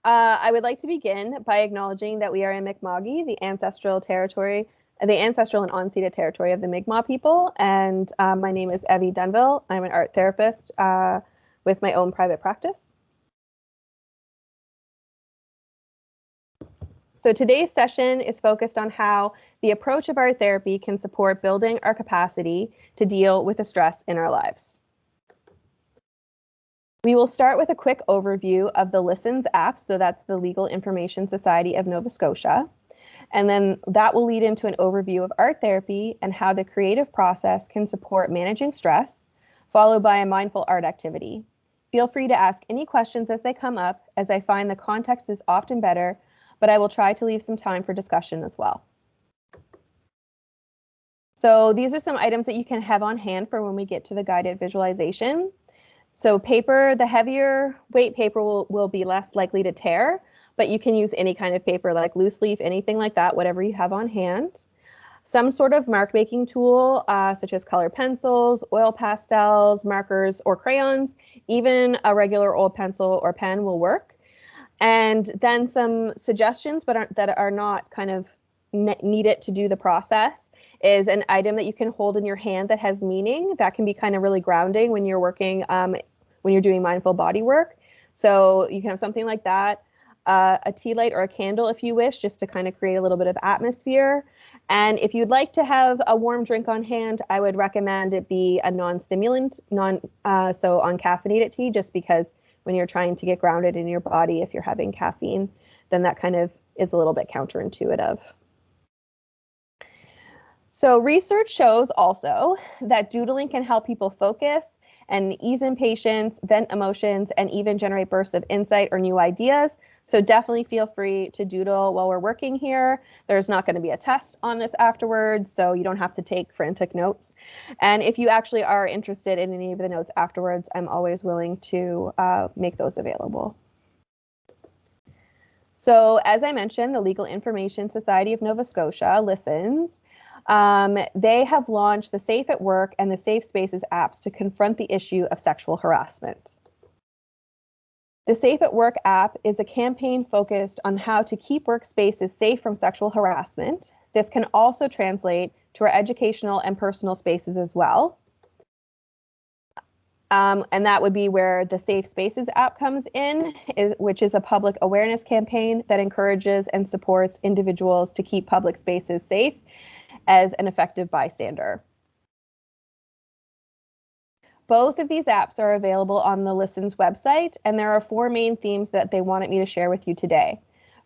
I would like to begin by acknowledging that we are in Mi'kma'ki, the ancestral territory, the ancestral and unceded territory of the Mi'kmaq people. And my name is Evie Dunville. I'm an art therapist with my own private practice. So today's session is focused on how the approach of art therapy can support building our capacity to deal with the stress in our lives. We will start with a quick overview of the LISNS app, so that's the Legal Information Society of Nova Scotia. And then that will lead into an overview of art therapy and how the creative process can support managing stress, followed by a mindful art activity. Feel free to ask any questions as they come up, as I find the context is often better, but I will try to leave some time for discussion as well. So these are some items that you can have on hand for when we get to the guided visualization. So paper, the heavier weight paper will be less likely to tear, but you can use any kind of paper like loose leaf, anything like that, whatever you have on hand. Some sort of mark making tool, such as colored pencils, oil pastels, markers, or crayons. Even a regular old pencil or pen will work. And then some suggestions, but that are not kind of needed to do the process, is an item that you can hold in your hand that has meaning. That can be kind of really grounding when you're working, when you're doing mindful body work. So you can have something like that, a tea light or a candle if you wish, just to kind of create a little bit of atmosphere. And if you'd like to have a warm drink on hand, I would recommend it be a non-stimulant, so uncaffeinated tea, just because when you're trying to get grounded in your body, if you're having caffeine, then that kind of is a little bit counterintuitive. So research shows also that doodling can help people focus and ease impatience, vent emotions, and even generate bursts of insight or new ideas. So definitely feel free to doodle while we're working here. There's not going to be a test on this afterwards, so you don't have to take frantic notes. And if you actually are interested in any of the notes afterwards, I'm always willing to make those available. So as I mentioned, the Legal Information Society of Nova Scotia, LISNS, they have launched the Safe at Work and the Safe Spaces apps to confront the issue of sexual harassment. The Safe at Work app is a campaign focused on how to keep workspaces safe from sexual harassment. This can also translate to our educational and personal spaces as well. And that would be where the Safe Spaces app comes in, which is a public awareness campaign that encourages and supports individuals to keep public spaces safe as an effective bystander. Both of these apps are available on the LISNS website, and there are 4 main themes that they wanted me to share with you today.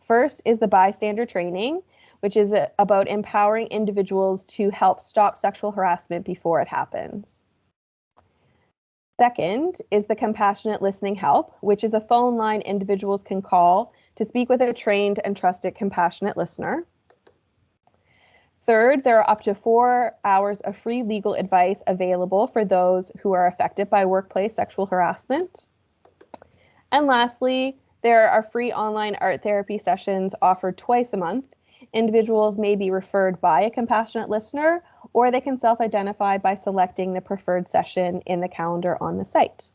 First is the bystander training, which is about empowering individuals to help stop sexual harassment before it happens. Second is the compassionate listening help, which is a phone line individuals can call to speak with a trained and trusted compassionate listener. Third, there are up to 4 hours of free legal advice available for those who are affected by workplace sexual harassment. And lastly, there are free online art therapy sessions offered twice a month. Individuals may be referred by a compassionate listener, or they can self-identify by selecting the preferred session in the calendar on the site.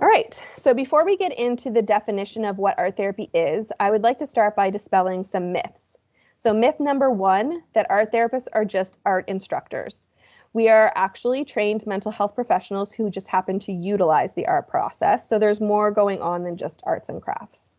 All right, so before we get into the definition of what art therapy is, I would like to start by dispelling some myths. So myth number 1, that art therapists are just art instructors. We are actually trained mental health professionals who just happen to utilize the art process. So there's more going on than just arts and crafts.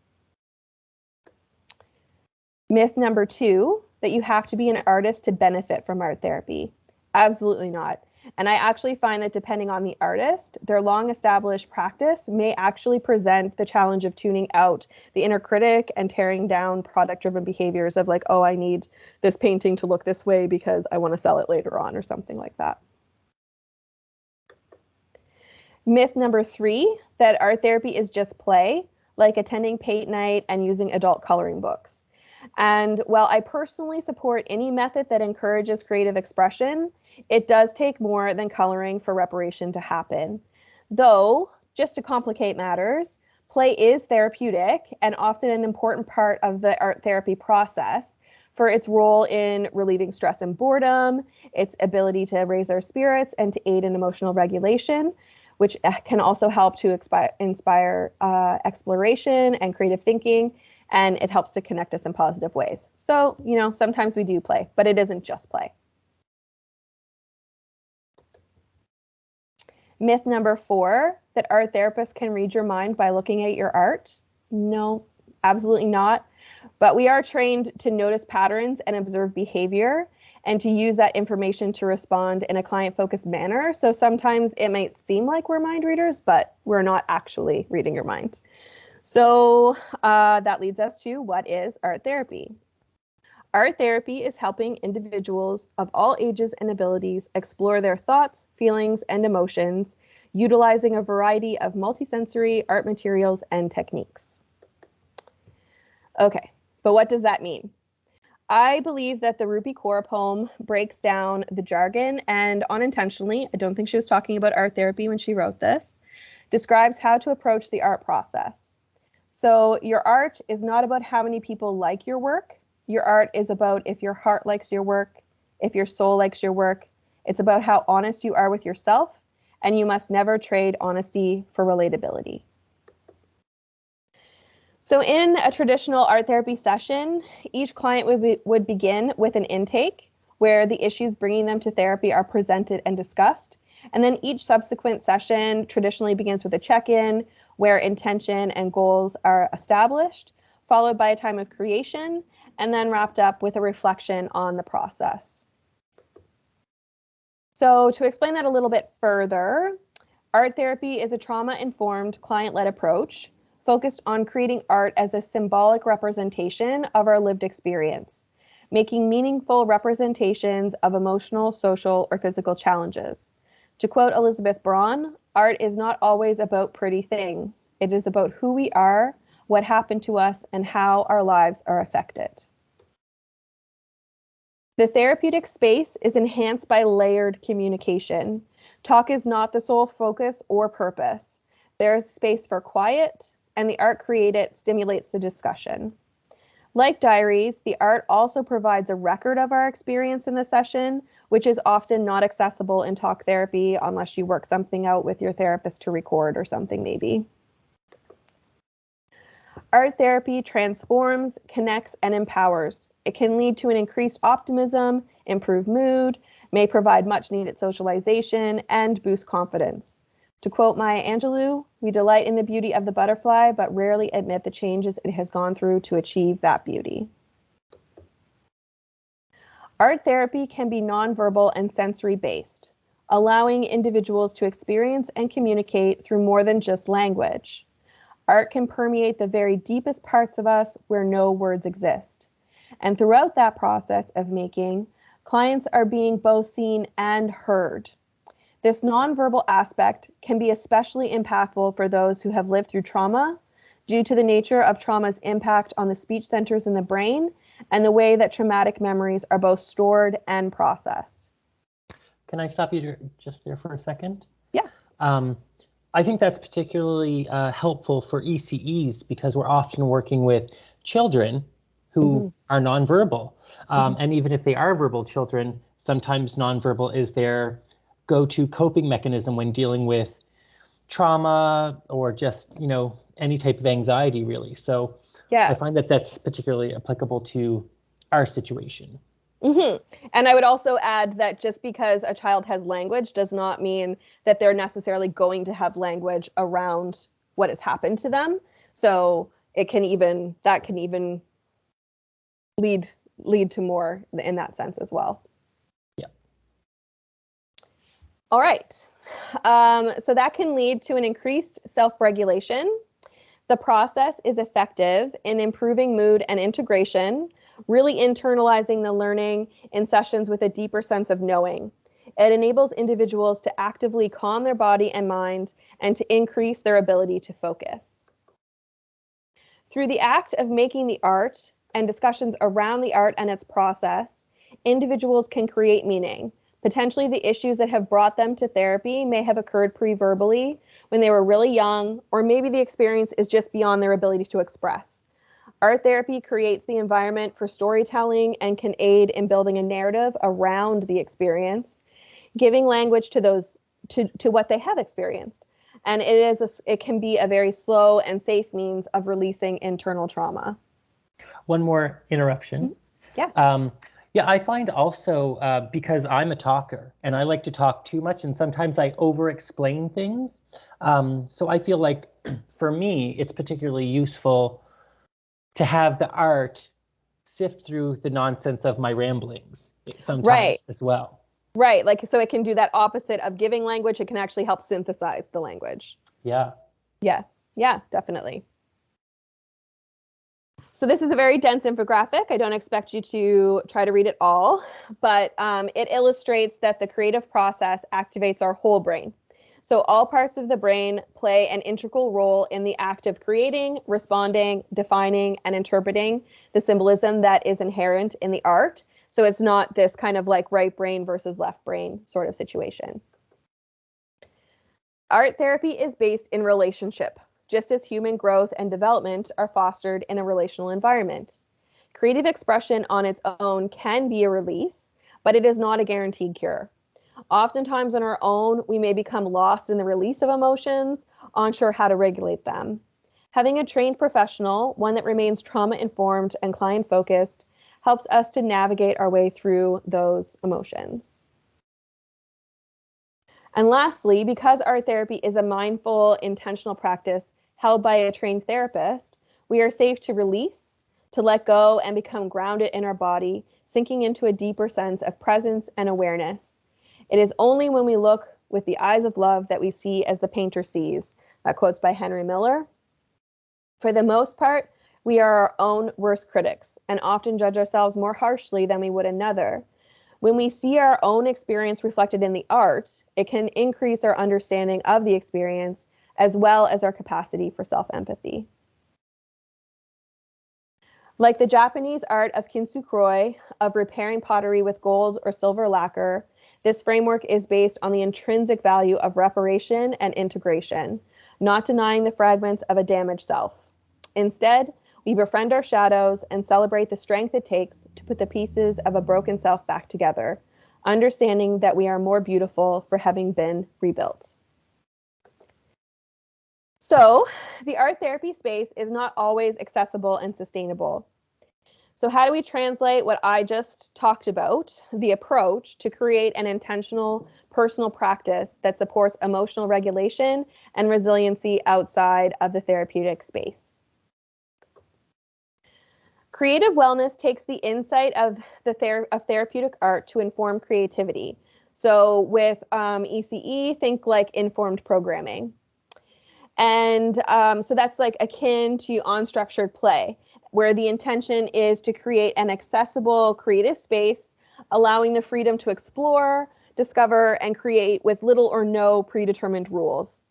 Myth number 2, that you have to be an artist to benefit from art therapy. Absolutely not. And I actually find that depending on the artist, their long-established practice may actually present the challenge of tuning out the inner critic and tearing down product-driven behaviors of like, oh, I need this painting to look this way because I want to sell it later on or something like that. Myth number 3, that art therapy is just play, like attending paint night and using adult coloring books. And while I personally support any method that encourages creative expression, it does take more than coloring for reparation to happen. Though, just to complicate matters, play is therapeutic and often an important part of the art therapy process for its role in relieving stress and boredom, its ability to raise our spirits and to aid in emotional regulation, which can also help to inspire exploration and creative thinking, and it helps to connect us in positive ways. So, sometimes we do play, but it isn't just play. Myth number 4, that art therapists can read your mind by looking at your art. No, absolutely not. But we are trained to notice patterns and observe behavior and to use that information to respond in a client-focused manner. So sometimes it might seem like we're mind readers, but we're not actually reading your mind. So that leads us to, what is art therapy? Art therapy is helping individuals of all ages and abilities explore their thoughts, feelings, and emotions, utilizing a variety of multisensory art materials and techniques. Okay, but what does that mean? I believe that the Rupi Kaur poem breaks down the jargon and unintentionally, I don't think she was talking about art therapy when she wrote this, describes how to approach the art process. So your art is not about how many people like your work. Your art is about if your heart likes your work, if your soul likes your work. It's about how honest you are with yourself, and you must never trade honesty for relatability. So in a traditional art therapy session, each client would begin with an intake where the issues bringing them to therapy are presented and discussed. And then each subsequent session traditionally begins with a check-in where intention and goals are established, followed by a time of creation, and then wrapped up with a reflection on the process. So to explain that a little bit further, art therapy is a trauma-informed, client-led approach focused on creating art as a symbolic representation of our lived experience, making meaningful representations of emotional, social, or physical challenges. To quote Elizabeth Braun, art is not always about pretty things. It is about who we are, what happened to us, and how our lives are affected. The therapeutic space is enhanced by layered communication. Talk is not the sole focus or purpose. There is space for quiet, and the art created stimulates the discussion. Like diaries, the art also provides a record of our experience in the session, which is often not accessible in talk therapy unless you work something out with your therapist to record or something maybe. Art therapy transforms, connects, and empowers. It can lead to an increased optimism, improved mood, may provide much needed socialization, and boost confidence. To quote Maya Angelou, we delight in the beauty of the butterfly, but rarely admit the changes it has gone through to achieve that beauty. Art therapy can be nonverbal and sensory-based, allowing individuals to experience and communicate through more than just language. Art can permeate the very deepest parts of us where no words exist. And throughout that process of making, clients are being both seen and heard. This nonverbal aspect can be especially impactful for those who have lived through trauma due to the nature of trauma's impact on the speech centers in the brain and the way that traumatic memories are both stored and processed. Can I stop you just there for a second? Yeah. I think that's particularly helpful for ECEs because we're often working with children who are nonverbal. And even if they are verbal children, sometimes nonverbal is their go-to coping mechanism when dealing with trauma or just, any type of anxiety, really. So yeah, I find that that's particularly applicable to our situation. And I would also add that just because a child has language does not mean that they're necessarily going to have language around what has happened to them. So that can even lead to more in that sense as well. Yeah. All right. So that can lead to an increased self-regulation. The process is effective in improving mood and integration, really internalizing the learning in sessions with a deeper sense of knowing. It enables individuals to actively calm their body and mind and to increase their ability to focus. Through the act of making the art and discussions around the art and its process, individuals can create meaning. Potentially the issues that have brought them to therapy may have occurred pre-verbally when they were really young, or maybe the experience is just beyond their ability to express. Art therapy creates the environment for storytelling and can aid in building a narrative around the experience, giving language to those to what they have experienced. And it can be a very slow and safe means of releasing internal trauma. One more interruption. Yeah. Yeah, I find also because I'm a talker and I like to talk too much, and sometimes I over-explain things. So I feel like for me, it's particularly useful to have the art sift through the nonsense of my ramblings sometimes as well. Right. Like, so it can do that opposite of giving language. It can actually help synthesize the language. Yeah. Yeah. Yeah, definitely. So this is a very dense infographic. I don't expect you to try to read it all, but it illustrates that the creative process activates our whole brain. So all parts of the brain play an integral role in the act of creating, responding, defining, and interpreting the symbolism that is inherent in the art. So it's not this kind of like right brain versus left brain sort of situation. Art therapy is based in relationship, just as human growth and development are fostered in a relational environment. Creative expression on its own can be a release, but it is not a guaranteed cure. Oftentimes on our own, we may become lost in the release of emotions, unsure how to regulate them. Having a trained professional, one that remains trauma-informed and client-focused, helps us to navigate our way through those emotions. And lastly, because art therapy is a mindful, intentional practice held by a trained therapist, we are safe to release, to let go, and become grounded in our body, sinking into a deeper sense of presence and awareness. It is only when we look with the eyes of love that we see as the painter sees. That quote's by Henry Miller. For the most part, we are our own worst critics and often judge ourselves more harshly than we would another. When we see our own experience reflected in the art, it can increase our understanding of the experience as well as our capacity for self-empathy. Like the Japanese art of kintsukuroi, of repairing pottery with gold or silver lacquer, this framework is based on the intrinsic value of reparation and integration, not denying the fragments of a damaged self. Instead, we befriend our shadows and celebrate the strength it takes to put the pieces of a broken self back together, understanding that we are more beautiful for having been rebuilt. So, the art therapy space is not always accessible and sustainable. So how do we translate what I just talked about, the approach, to create an intentional personal practice that supports emotional regulation and resiliency outside of the therapeutic space? Creative wellness takes the insight of therapeutic art to inform creativity. So with ECE, think like informed programming. And so that's like akin to unstructured play, where the intention is to create an accessible creative space, allowing the freedom to explore, discover, and create with little or no predetermined rules.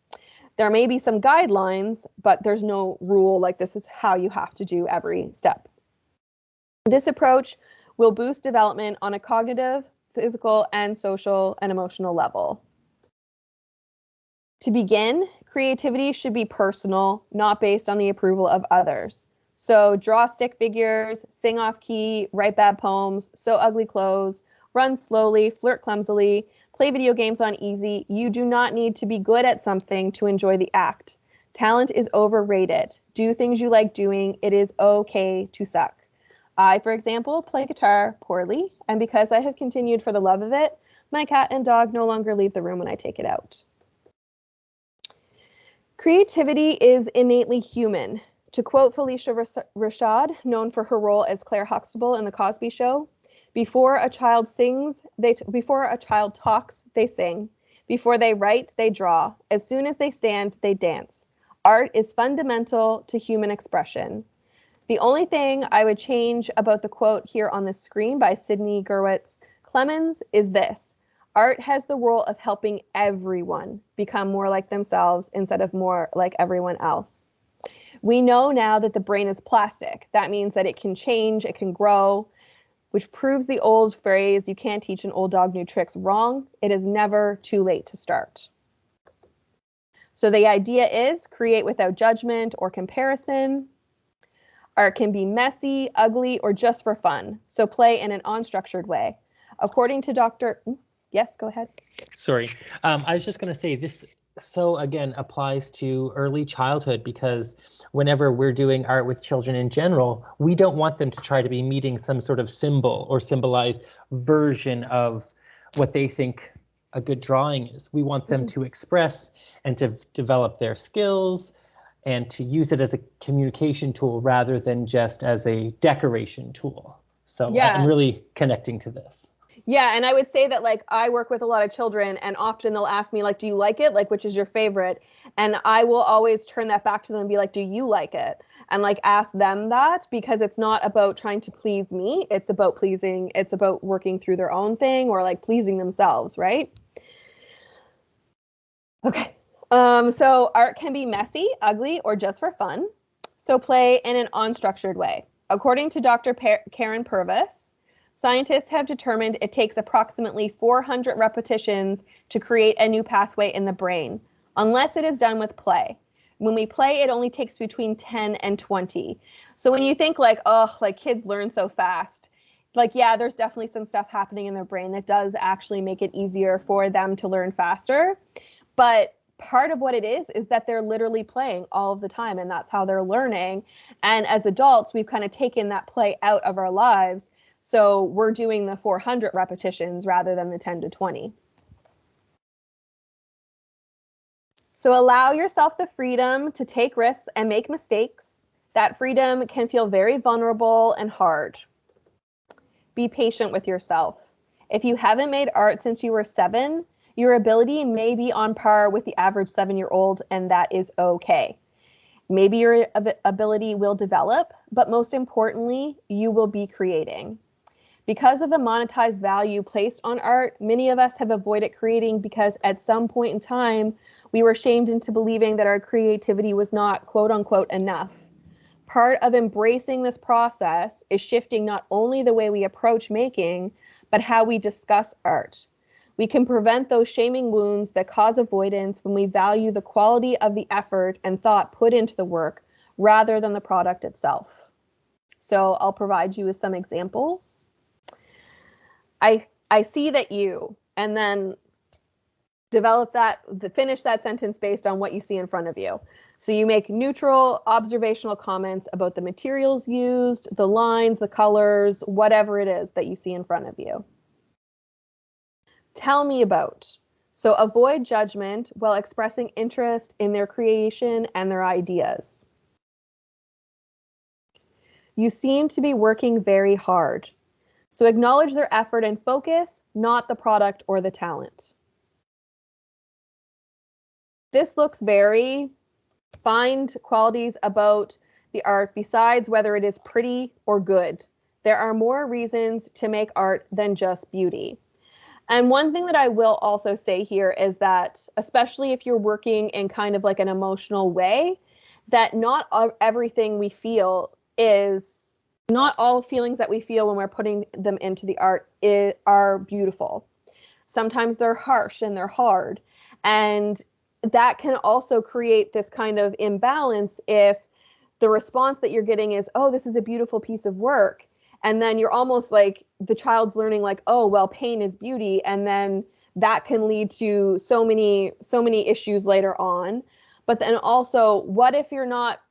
There may be some guidelines, but there's no rule like this is how you have to do every step. This approach will boost development on a cognitive, physical, and social and emotional level. To begin, creativity should be personal, not based on the approval of others. So draw stick figures, sing off key, write bad poems, sew ugly clothes, run slowly, flirt clumsily, play video games on easy. You do not need to be good at something to enjoy the act. Talent is overrated. Do things you like doing. It is okay to suck. I, for example, play guitar poorly, and because I have continued for the love of it, my cat and dog no longer leave the room when I take it out. Creativity is innately human. To quote Felicia Rashad, known for her role as Claire Huxtable in The Cosby Show, before a child talks, they sing. Before they write, they draw. As soon as they stand, they dance. Art is fundamental to human expression. The only thing I would change about the quote here on the screen by Sydney Gerwitz Clemens is this. Art has the role of helping everyone become more like themselves instead of more like everyone else. We know now that the brain is plastic. That means that it can change, it can grow, which proves the old phrase, you can't teach an old dog new tricks, wrong. It is never too late to start. So the idea is create without judgment or comparison. Art can be messy, ugly, or just for fun. So play in an unstructured way. According to Dr. Yes, go ahead. Sorry. I was just going to say this, so again, applies to early childhood, because whenever we're doing art with children in general, we don't want them to try to be meeting some sort of symbol or symbolized version of what they think a good drawing is. We want them to express and to develop their skills and to use it as a communication tool rather than just as a decoration tool. So Yeah. I'm really connecting to this. Yeah, and I would say that like I work with a lot of children, and often they'll ask me like, do you like it? Like, which is your favorite? And I will always turn that back to them and be like, do you like it? And like ask them that, because it's not about trying to please me. It's about working through their own thing or like pleasing themselves, right? Okay. So art can be messy, ugly, or just for fun. So play in an unstructured way. According to Dr. Karen Purvis, scientists have determined it takes approximately 400 repetitions to create a new pathway in the brain, unless it is done with play. When we play, it only takes between 10 and 20. So when you think like, oh, like kids learn so fast, like, yeah, there's definitely some stuff happening in their brain that does actually make it easier for them to learn faster. But part of what it is that they're literally playing all of the time, and that's how they're learning. And as adults, we've kind of taken that play out of our lives. So we're doing the 400 repetitions rather than the 10 to 20. So allow yourself the freedom to take risks and make mistakes. That freedom can feel very vulnerable and hard. Be patient with yourself. If you haven't made art since you were 7, your ability may be on par with the average 7-year-old, and that is okay. Maybe your ability will develop, but most importantly, you will be creating. Because of the monetized value placed on art, many of us have avoided creating because at some point in time, we were shamed into believing that our creativity was not quote unquote enough. Part of embracing this process is shifting not only the way we approach making, but how we discuss art. We can prevent those shaming wounds that cause avoidance when we value the quality of the effort and thought put into the work rather than the product itself. So I'll provide you with some examples. I see that you, and then finish that sentence based on what you see in front of you. So you make neutral observational comments about the materials used, the lines, the colors, whatever it is that you see in front of you. Tell me about. So avoid judgment while expressing interest in their creation and their ideas. You seem to be working very hard. So acknowledge their effort and focus, not the product or the talent. This looks very. Find qualities about the art besides whether it is pretty or good. There are more reasons to make art than just beauty. And one thing that I will also say here is that, especially if you're working in kind of like an emotional way, that not everything we feel not all feelings that we feel when we're putting them into the art are beautiful. Sometimes they're harsh and they're hard. And that can also create this kind of imbalance if the response that you're getting is, oh, this is a beautiful piece of work. And then you're almost like the child's learning like, oh, well, pain is beauty. And then that can lead to so many issues later on. But then also, what if you're not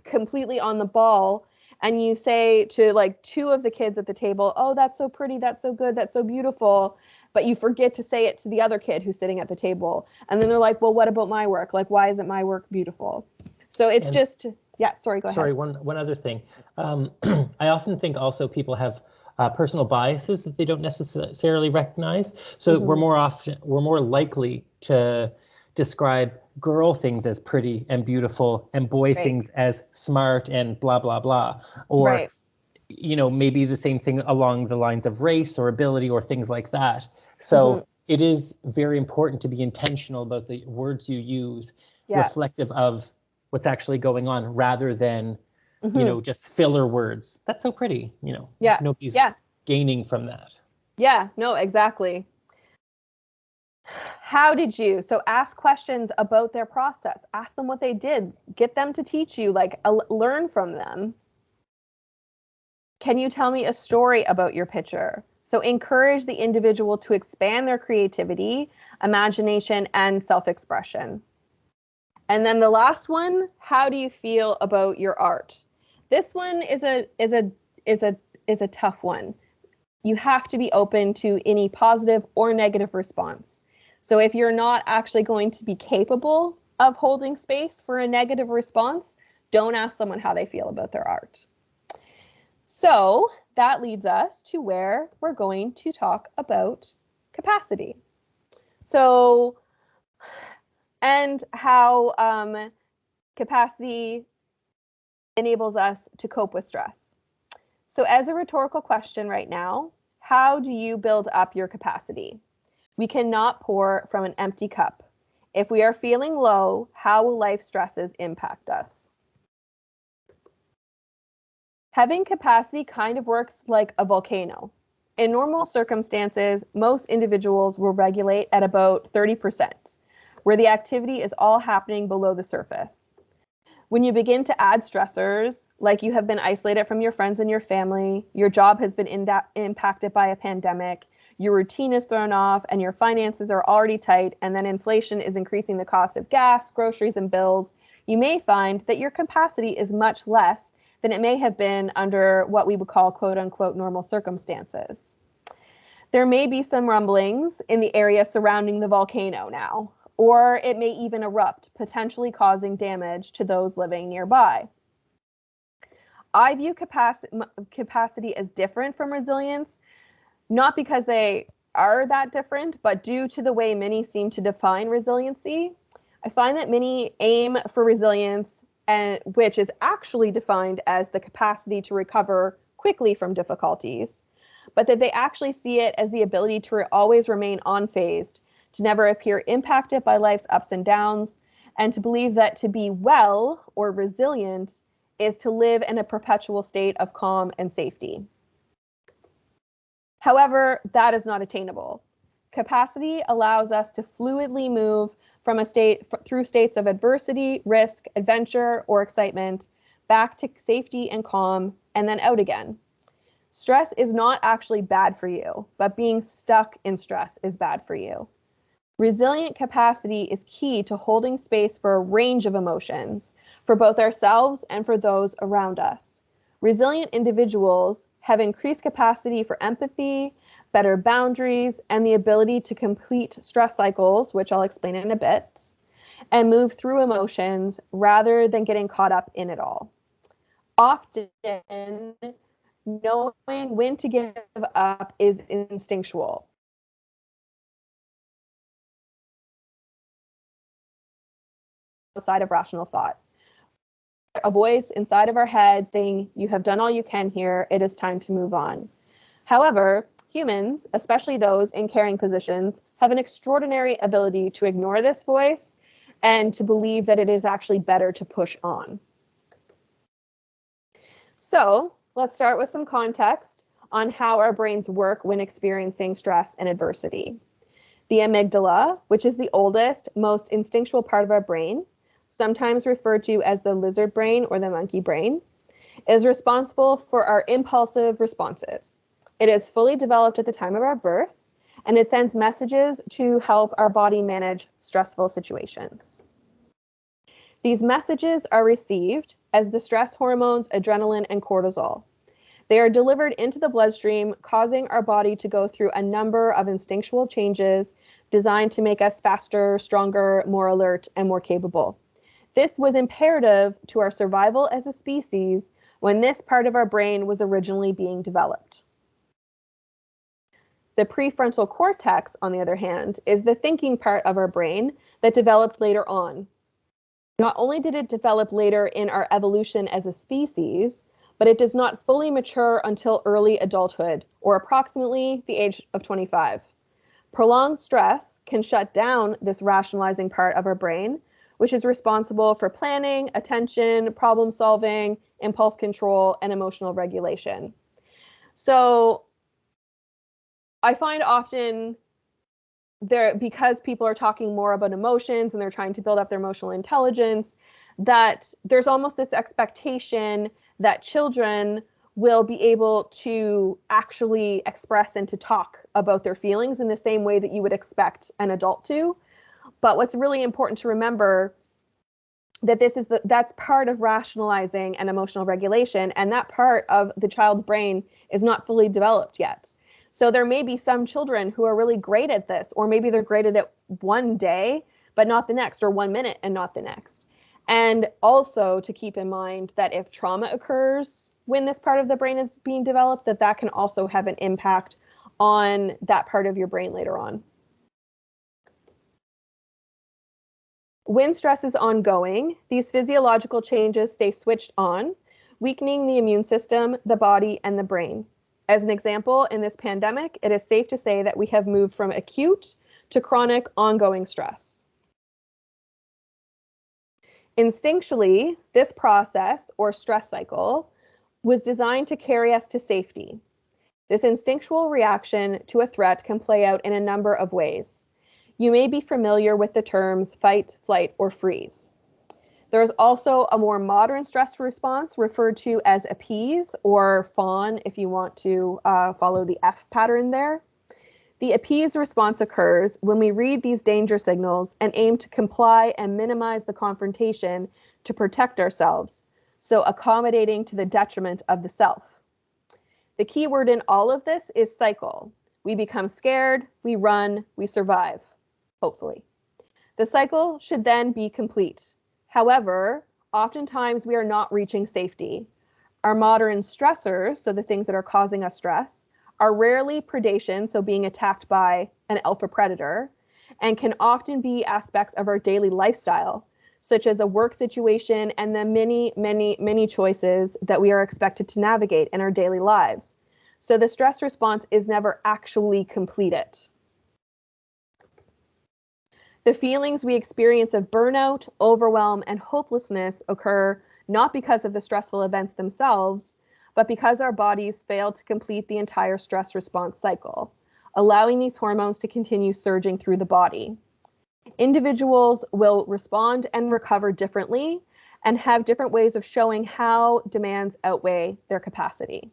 completely on the ball and you say to like 2 of the kids at the table, oh, that's so pretty, that's so good, that's so beautiful, but you forget to say it to the other kid who's sitting at the table. And then they're like, well, what about my work? Like, why isn't my work beautiful? So it's just, yeah, sorry, go ahead. Sorry, one other thing. I often think also people have personal biases that they don't necessarily recognize. So we're more likely to describe girl things as pretty and beautiful and boy things as smart and blah, blah, blah. Or, you know, maybe the same thing along the lines of race or ability or things like that. So it is very important to be intentional about the words you use, reflective of what's actually going on rather than, you know, just filler words. That's so pretty, you know. Nobody's gaining from that. Yeah, no, exactly. How did you? So ask questions about their process. Ask them what they did. Get them to teach you, like learn from them. Can you tell me a story about your picture? So encourage the individual to expand their creativity, imagination, and self-expression. And then the last one, how do you feel about your art? This one is a tough one. You have to be open to any positive or negative response. So if you're not actually going to be capable of holding space for a negative response, don't ask someone how they feel about their art. So that leads us to where we're going to talk about capacity. So, and how capacity enables us to cope with stress. So as a rhetorical question right now, how do you build up your capacity? We cannot pour from an empty cup. If we are feeling low, how will life stresses impact us? Having capacity kind of works like a volcano. In normal circumstances, most individuals will regulate at about 30%, where the activity is all happening below the surface. When you begin to add stressors, like you have been isolated from your friends and your family, your job has been impacted by a pandemic, your routine is thrown off, and your finances are already tight, and then inflation is increasing the cost of gas, groceries, and bills, you may find that your capacity is much less than it may have been under what we would call quote-unquote normal circumstances. There may be some rumblings in the area surrounding the volcano now, or it may even erupt, potentially causing damage to those living nearby. I view capacity as different from resilience, not because they are that different, but due to the way many seem to define resiliency. I find that many aim for resilience, which is actually defined as the capacity to recover quickly from difficulties, but that they actually see it as the ability to always remain unfazed, to never appear impacted by life's ups and downs, and to believe that to be well or resilient is to live in a perpetual state of calm and safety. However, that is not attainable. Capacity allows us to fluidly move from through states of adversity, risk, adventure, or excitement, back to safety and calm, and then out again. Stress is not actually bad for you, but being stuck in stress is bad for you. Resilient capacity is key to holding space for a range of emotions, for both ourselves and for those around us. Resilient individuals have increased capacity for empathy, better boundaries, and the ability to complete stress cycles, which I'll explain in a bit, and move through emotions rather than getting caught up in it all. Often, knowing when to give up is instinctual. Outside of rational thought. A voice inside of our head saying, "You have done all you can here, it is time to move on." However, humans, especially those in caring positions, have an extraordinary ability to ignore this voice and to believe that it is actually better to push on. So let's start with some context on how our brains work when experiencing stress and adversity. The amygdala, which is the oldest, most instinctual part of our brain, sometimes referred to as the lizard brain or the monkey brain, is responsible for our impulsive responses. It is fully developed at the time of our birth, and it sends messages to help our body manage stressful situations. These messages are received as the stress hormones adrenaline and cortisol. They are delivered into the bloodstream, causing our body to go through a number of instinctual changes designed to make us faster, stronger, more alert, and more capable. This was imperative to our survival as a species when this part of our brain was originally being developed. The prefrontal cortex, on the other hand, is the thinking part of our brain that developed later on. Not only did it develop later in our evolution as a species, but it does not fully mature until early adulthood, or approximately the age of 25. Prolonged stress can shut down this rationalizing part of our brain, which is responsible for planning, attention, problem solving, impulse control, and emotional regulation. So I find often because people are talking more about emotions and they're trying to build up their emotional intelligence, that there's almost this expectation that children will be able to actually express and to talk about their feelings in the same way that you would expect an adult to. But what's really important to remember that that's part of rationalizing and emotional regulation, and that part of the child's brain is not fully developed yet. So there may be some children who are really great at this, or maybe they're great at it one day, but not the next, or 1 minute and not the next. And also to keep in mind that if trauma occurs when this part of the brain is being developed, that can also have an impact on that part of your brain later on. When stress is ongoing, these physiological changes stay switched on, weakening the immune system, the body, and the brain. As an example, in this pandemic, it is safe to say that we have moved from acute to chronic ongoing stress. Instinctually, this process, or stress cycle, was designed to carry us to safety. This instinctual reaction to a threat can play out in a number of ways. You may be familiar with the terms fight, flight, or freeze. There is also a more modern stress response referred to as appease, or fawn if you want to follow the F pattern there. The appease response occurs when we read these danger signals and aim to comply and minimize the confrontation to protect ourselves, so accommodating to the detriment of the self. The key word in all of this is cycle. We become scared, we run, we survive. Hopefully. The cycle should then be complete. However, oftentimes we are not reaching safety. Our modern stressors, so the things that are causing us stress, are rarely predation, so being attacked by an alpha predator, and can often be aspects of our daily lifestyle, such as a work situation and the many choices that we are expected to navigate in our daily lives. So the stress response is never actually completed. The feelings we experience of burnout, overwhelm, and hopelessness occur not because of the stressful events themselves, but because our bodies fail to complete the entire stress response cycle, allowing these hormones to continue surging through the body. Individuals will respond and recover differently and have different ways of showing how demands outweigh their capacity.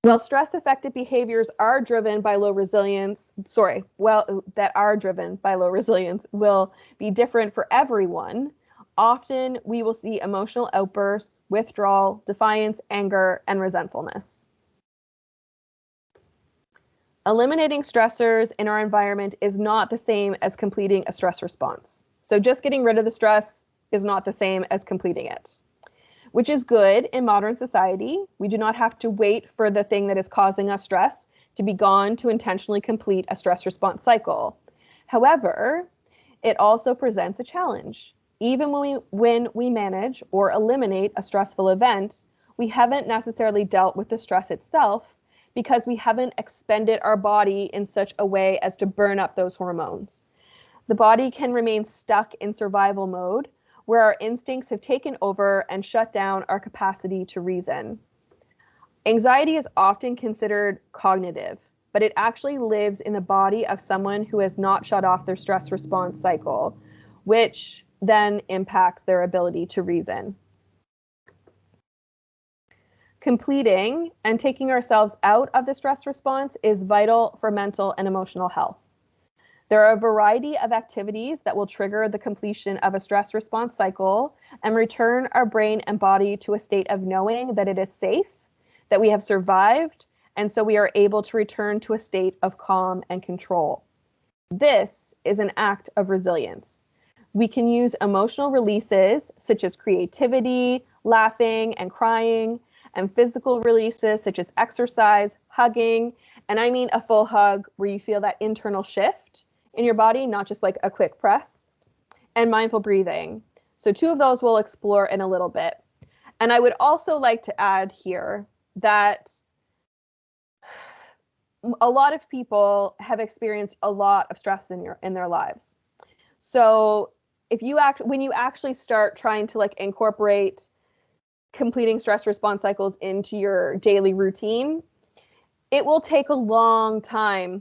While stress-affected behaviors are driven by low resilience, that are driven by low resilience will be different for everyone. Often we will see emotional outbursts, withdrawal, defiance, anger, and resentfulness. Eliminating stressors in our environment is not the same as completing a stress response. So just getting rid of the stress is not the same as completing it, which is good in modern society. We do not have to wait for the thing that is causing us stress to be gone to intentionally complete a stress response cycle. However, it also presents a challenge. Even when we manage or eliminate a stressful event, we haven't necessarily dealt with the stress itself because we haven't expended our body in such a way as to burn up those hormones. The body can remain stuck in survival mode, where our instincts have taken over and shut down our capacity to reason. Anxiety is often considered cognitive, but it actually lives in the body of someone who has not shut off their stress response cycle, which then impacts their ability to reason. Completing and taking ourselves out of the stress response is vital for mental and emotional health. There are a variety of activities that will trigger the completion of a stress response cycle and return our brain and body to a state of knowing that it is safe, that we have survived, and so we are able to return to a state of calm and control. This is an act of resilience. We can use emotional releases such as creativity, laughing, and crying, and physical releases such as exercise, hugging, and I mean a full hug where you feel that internal shift in your body, not just like a quick press, and mindful breathing. So 2 of those we'll explore in a little bit. And I would also like to add here that a lot of people have experienced a lot of stress in their lives. So when you actually start trying to like incorporate completing stress response cycles into your daily routine, it will take a long time,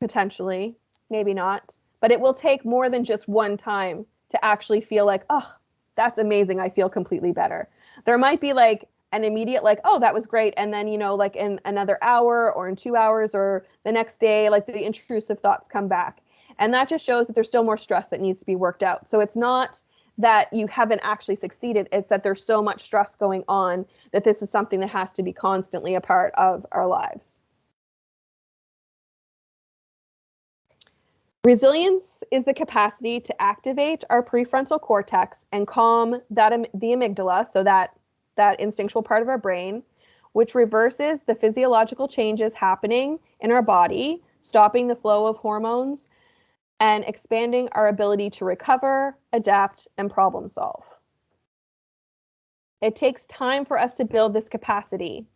potentially, maybe not, but it will take more than just one time to actually feel like, oh, that's amazing, I feel completely better. There might be like an immediate like, oh, that was great. And then, you know, like in another hour or in 2 hours or the next day, like the intrusive thoughts come back. And that just shows that there's still more stress that needs to be worked out. So it's not that you haven't actually succeeded. It's that there's so much stress going on that this is something that has to be constantly a part of our lives. Resilience is the capacity to activate our prefrontal cortex and calm the amygdala, so that instinctual part of our brain, which reverses the physiological changes happening in our body, stopping the flow of hormones, and expanding our ability to recover, adapt, and problem solve. It takes time for us to build this capacity.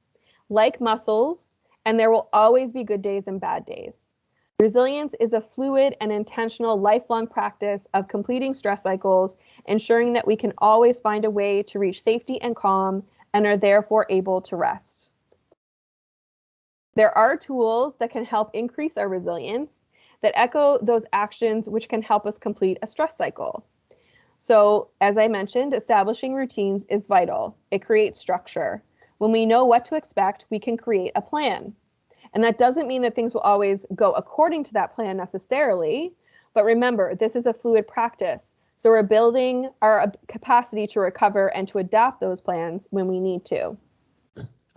Like muscles, and there will always be good days and bad days. Resilience is a fluid and intentional lifelong practice of completing stress cycles, ensuring that we can always find a way to reach safety and calm and are therefore able to rest. There are tools that can help increase our resilience that echo those actions which can help us complete a stress cycle. So, as I mentioned, establishing routines is vital. It creates structure. When we know what to expect, we can create a plan. And that doesn't mean that things will always go according to that plan necessarily. But remember, this is a fluid practice. So we're building our capacity to recover and to adapt those plans when we need to.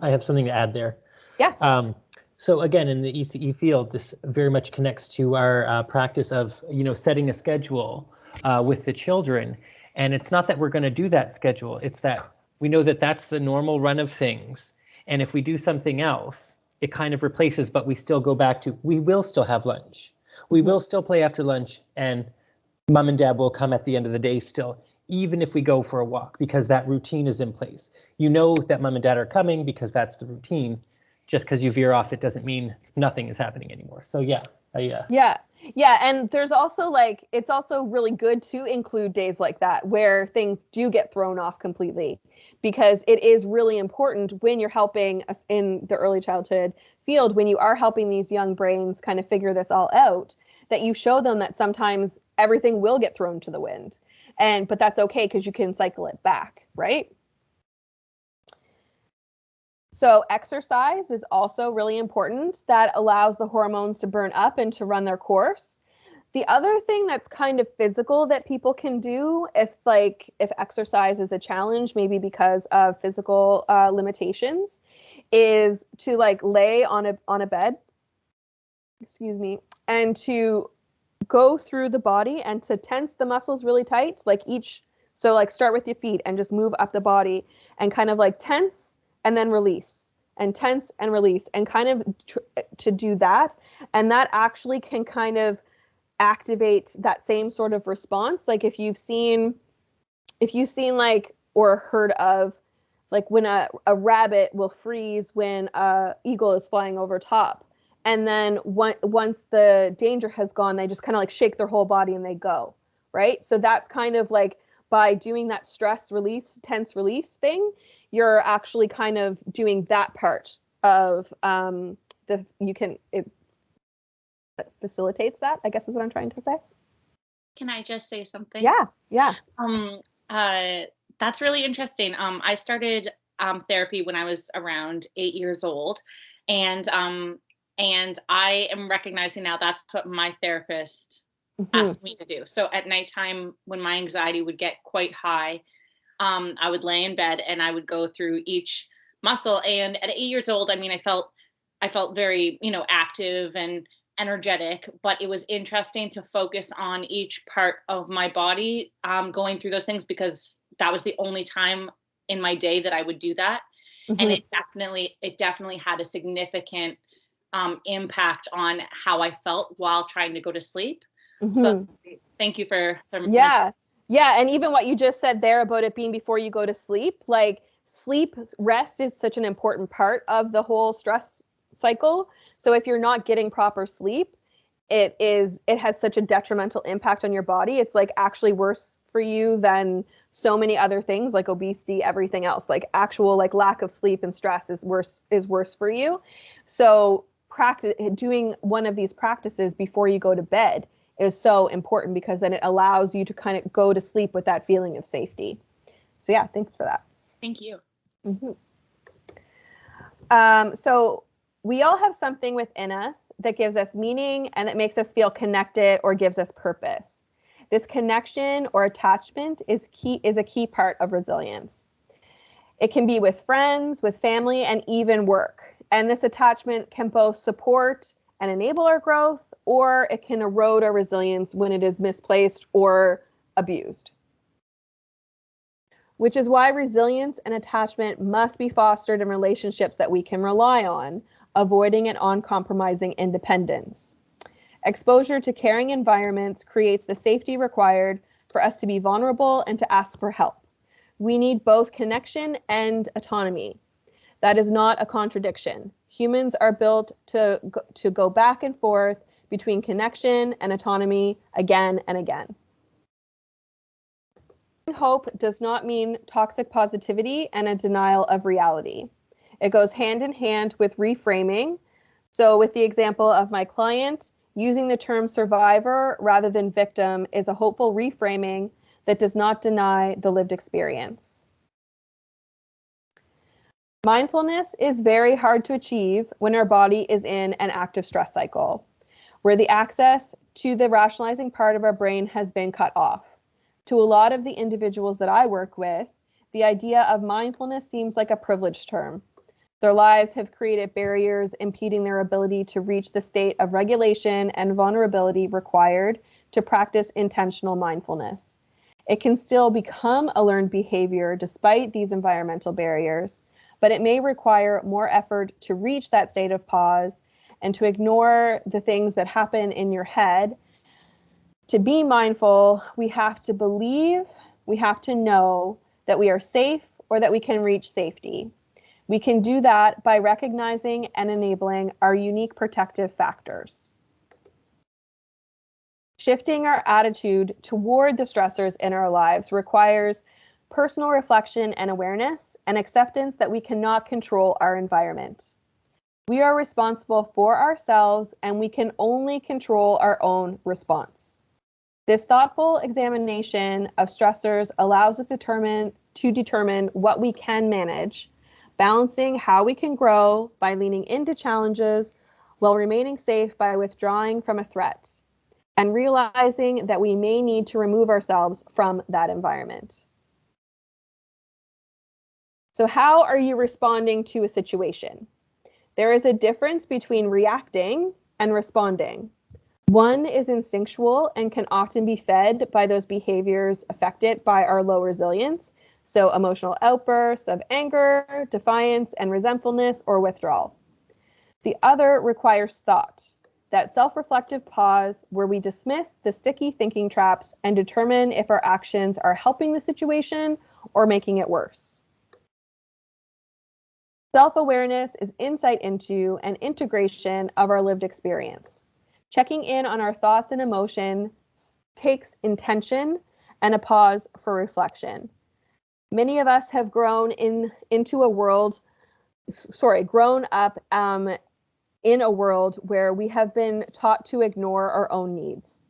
I have something to add there. Yeah. So again, in the ECE field, this very much connects to our practice of, setting a schedule with the children. And it's not that we're going to do that schedule. It's that we know that that's the normal run of things. And if we do something else, it kind of replaces, but we still go back to, we will still have lunch. We will still play after lunch, and mom and dad will come at the end of the day still, even if we go for a walk, because that routine is in place. You know that mom and dad are coming because that's the routine. Just because you veer off, it doesn't mean nothing is happening anymore. So yeah. Yeah. And there's also like, it's also really good to include days like that where things do get thrown off completely, because it is really important when you're helping us in the early childhood field, when you are helping these young brains kind of figure this all out, that you show them that sometimes everything will get thrown to the wind. But that's okay, because you can cycle it back, right? So exercise is also really important. That allows the hormones to burn up and to run their course. The other thing that's kind of physical that people can do if exercise is a challenge, maybe because of physical limitations, is to like lay on a bed, and to go through the body and to tense the muscles really tight, so like start with your feet and just move up the body and kind of like tense and then release, and tense and release, and kind of to do that. And that actually can kind of activate that same sort of response. Like if you've seen like, or heard of, like when a rabbit will freeze when a eagle is flying over top. And then once the danger has gone, they just kind of like shake their whole body and they go, right? So that's kind of like, by doing that stress release, tense release thing, you're actually kind of doing that part of it facilitates that, I guess is what I'm trying to say. Can I just say something? Yeah. That's really interesting. I started therapy when I was around 8 years old, and I am recognizing now that's what my therapist asked me to do. So at nighttime, when my anxiety would get quite high, I would lay in bed and I would go through each muscle. And at 8 years old, I mean, I felt very, active and energetic, but it was interesting to focus on each part of my body, going through those things, because that was the only time in my day that I would do that. And it definitely had a significant impact on how I felt while trying to go to sleep. So thank you for Yeah. And even what you just said there about it being before you go to sleep, like sleep rest is such an important part of the whole stress cycle. So if you're not getting proper sleep, it has such a detrimental impact on your body. It's like actually worse for you than so many other things like obesity, everything else. Like actual like lack of sleep and stress is worse for you. So doing one of these practices before you go to bed is so important, because then it allows you to kind of go to sleep with that feeling of safety. So yeah, thanks for that. Thank you. Mm-hmm. So we all have something within us that gives us meaning and that makes us feel connected or gives us purpose. This connection or attachment is a key part of resilience. It can be with friends, with family, and even work. And this attachment can both support and enable our growth, or it can erode our resilience when it is misplaced or abused. Which is why resilience and attachment must be fostered in relationships that we can rely on, avoiding an uncompromising independence. Exposure to caring environments creates the safety required for us to be vulnerable and to ask for help. We need both connection and autonomy. That is not a contradiction. Humans are built to go back and forth between connection and autonomy again and again. Hope does not mean toxic positivity and a denial of reality. It goes hand in hand with reframing. So with the example of my client, using the term survivor rather than victim is a hopeful reframing that does not deny the lived experience. Mindfulness is very hard to achieve when our body is in an active stress cycle, where the access to the rationalizing part of our brain has been cut off. To a lot of the individuals that I work with, the idea of mindfulness seems like a privileged term. Their lives have created barriers impeding their ability to reach the state of regulation and vulnerability required to practice intentional mindfulness. It can still become a learned behavior despite these environmental barriers, but it may require more effort to reach that state of pause and to ignore the things that happen in your head. To be mindful, we have to believe, we have to know that we are safe or that we can reach safety. We can do that by recognizing and enabling our unique protective factors. Shifting our attitude toward the stressors in our lives requires personal reflection and awareness and acceptance that we cannot control our environment. We are responsible for ourselves and we can only control our own response. This thoughtful examination of stressors allows us to determine what we can manage, balancing how we can grow by leaning into challenges while remaining safe by withdrawing from a threat, and realizing that we may need to remove ourselves from that environment. So how are you responding to a situation? There is a difference between reacting and responding. One is instinctual and can often be fed by those behaviors affected by our low resilience, so emotional outbursts of anger, defiance, and resentfulness or withdrawal. The other requires thought, that self-reflective pause where we dismiss the sticky thinking traps and determine if our actions are helping the situation or making it worse. Self-awareness is insight into and integration of our lived experience. Checking in on our thoughts and emotions takes intention and a pause for reflection. Many of us have grown up in a world where we have been taught to ignore our own needs.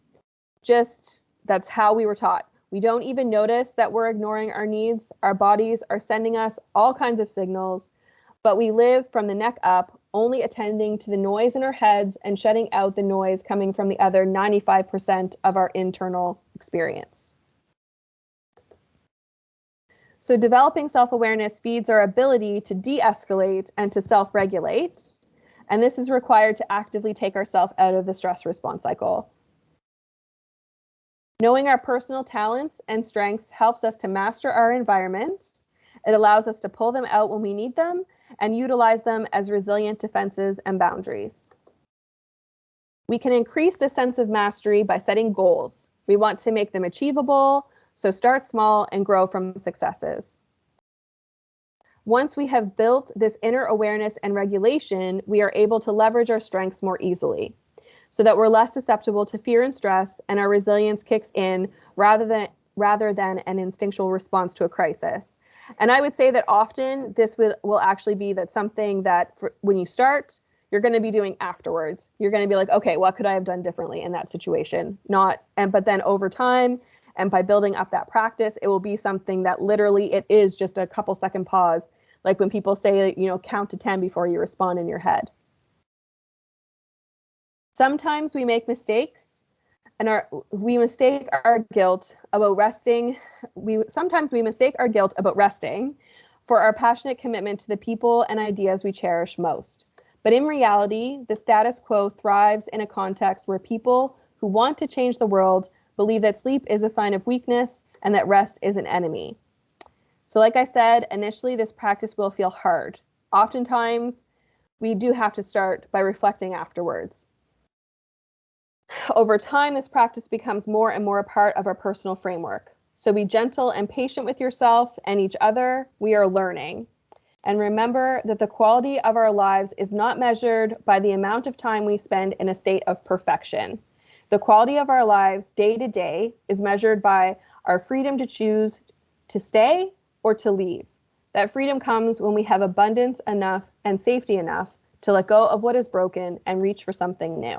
That's how we were taught. We don't even notice that we're ignoring our needs. Our bodies are sending us all kinds of signals, but we live from the neck up, only attending to the noise in our heads and shutting out the noise coming from the other 95% of our internal experience. So developing self-awareness feeds our ability to de-escalate and to self-regulate, and this is required to actively take ourselves out of the stress response cycle. Knowing our personal talents and strengths helps us to master our environment. It allows us to pull them out when we need them and utilize them as resilient defenses and boundaries. We can increase the sense of mastery by setting goals. We want to make them achievable, so start small and grow from successes. Once we have built this inner awareness and regulation, we are able to leverage our strengths more easily, so that we're less susceptible to fear and stress, and our resilience kicks in rather than an instinctual response to a crisis. And I would say that often this will actually be something that when you start, you're going to be doing afterwards. You're going to be like, okay, what could I have done differently in that situation? But then over time, And by building up that practice, it will be something that literally it is just a couple second pause. Like when people say, you know, count to 10 before you respond in your head. Sometimes we make mistakes and we mistake our guilt about resting. Sometimes we mistake our guilt about resting for our passionate commitment to the people and ideas we cherish most. But in reality, the status quo thrives in a context where people who want to change the world believe that sleep is a sign of weakness and that rest is an enemy. So like I said, initially this practice will feel hard. Oftentimes, we do have to start by reflecting afterwards. Over time, this practice becomes more and more a part of our personal framework. So be gentle and patient with yourself and each other. We are learning. And remember that the quality of our lives is not measured by the amount of time we spend in a state of perfection. The quality of our lives day to day is measured by our freedom to choose to stay or to leave. That freedom comes when we have abundance enough and safety enough to let go of what is broken and reach for something new.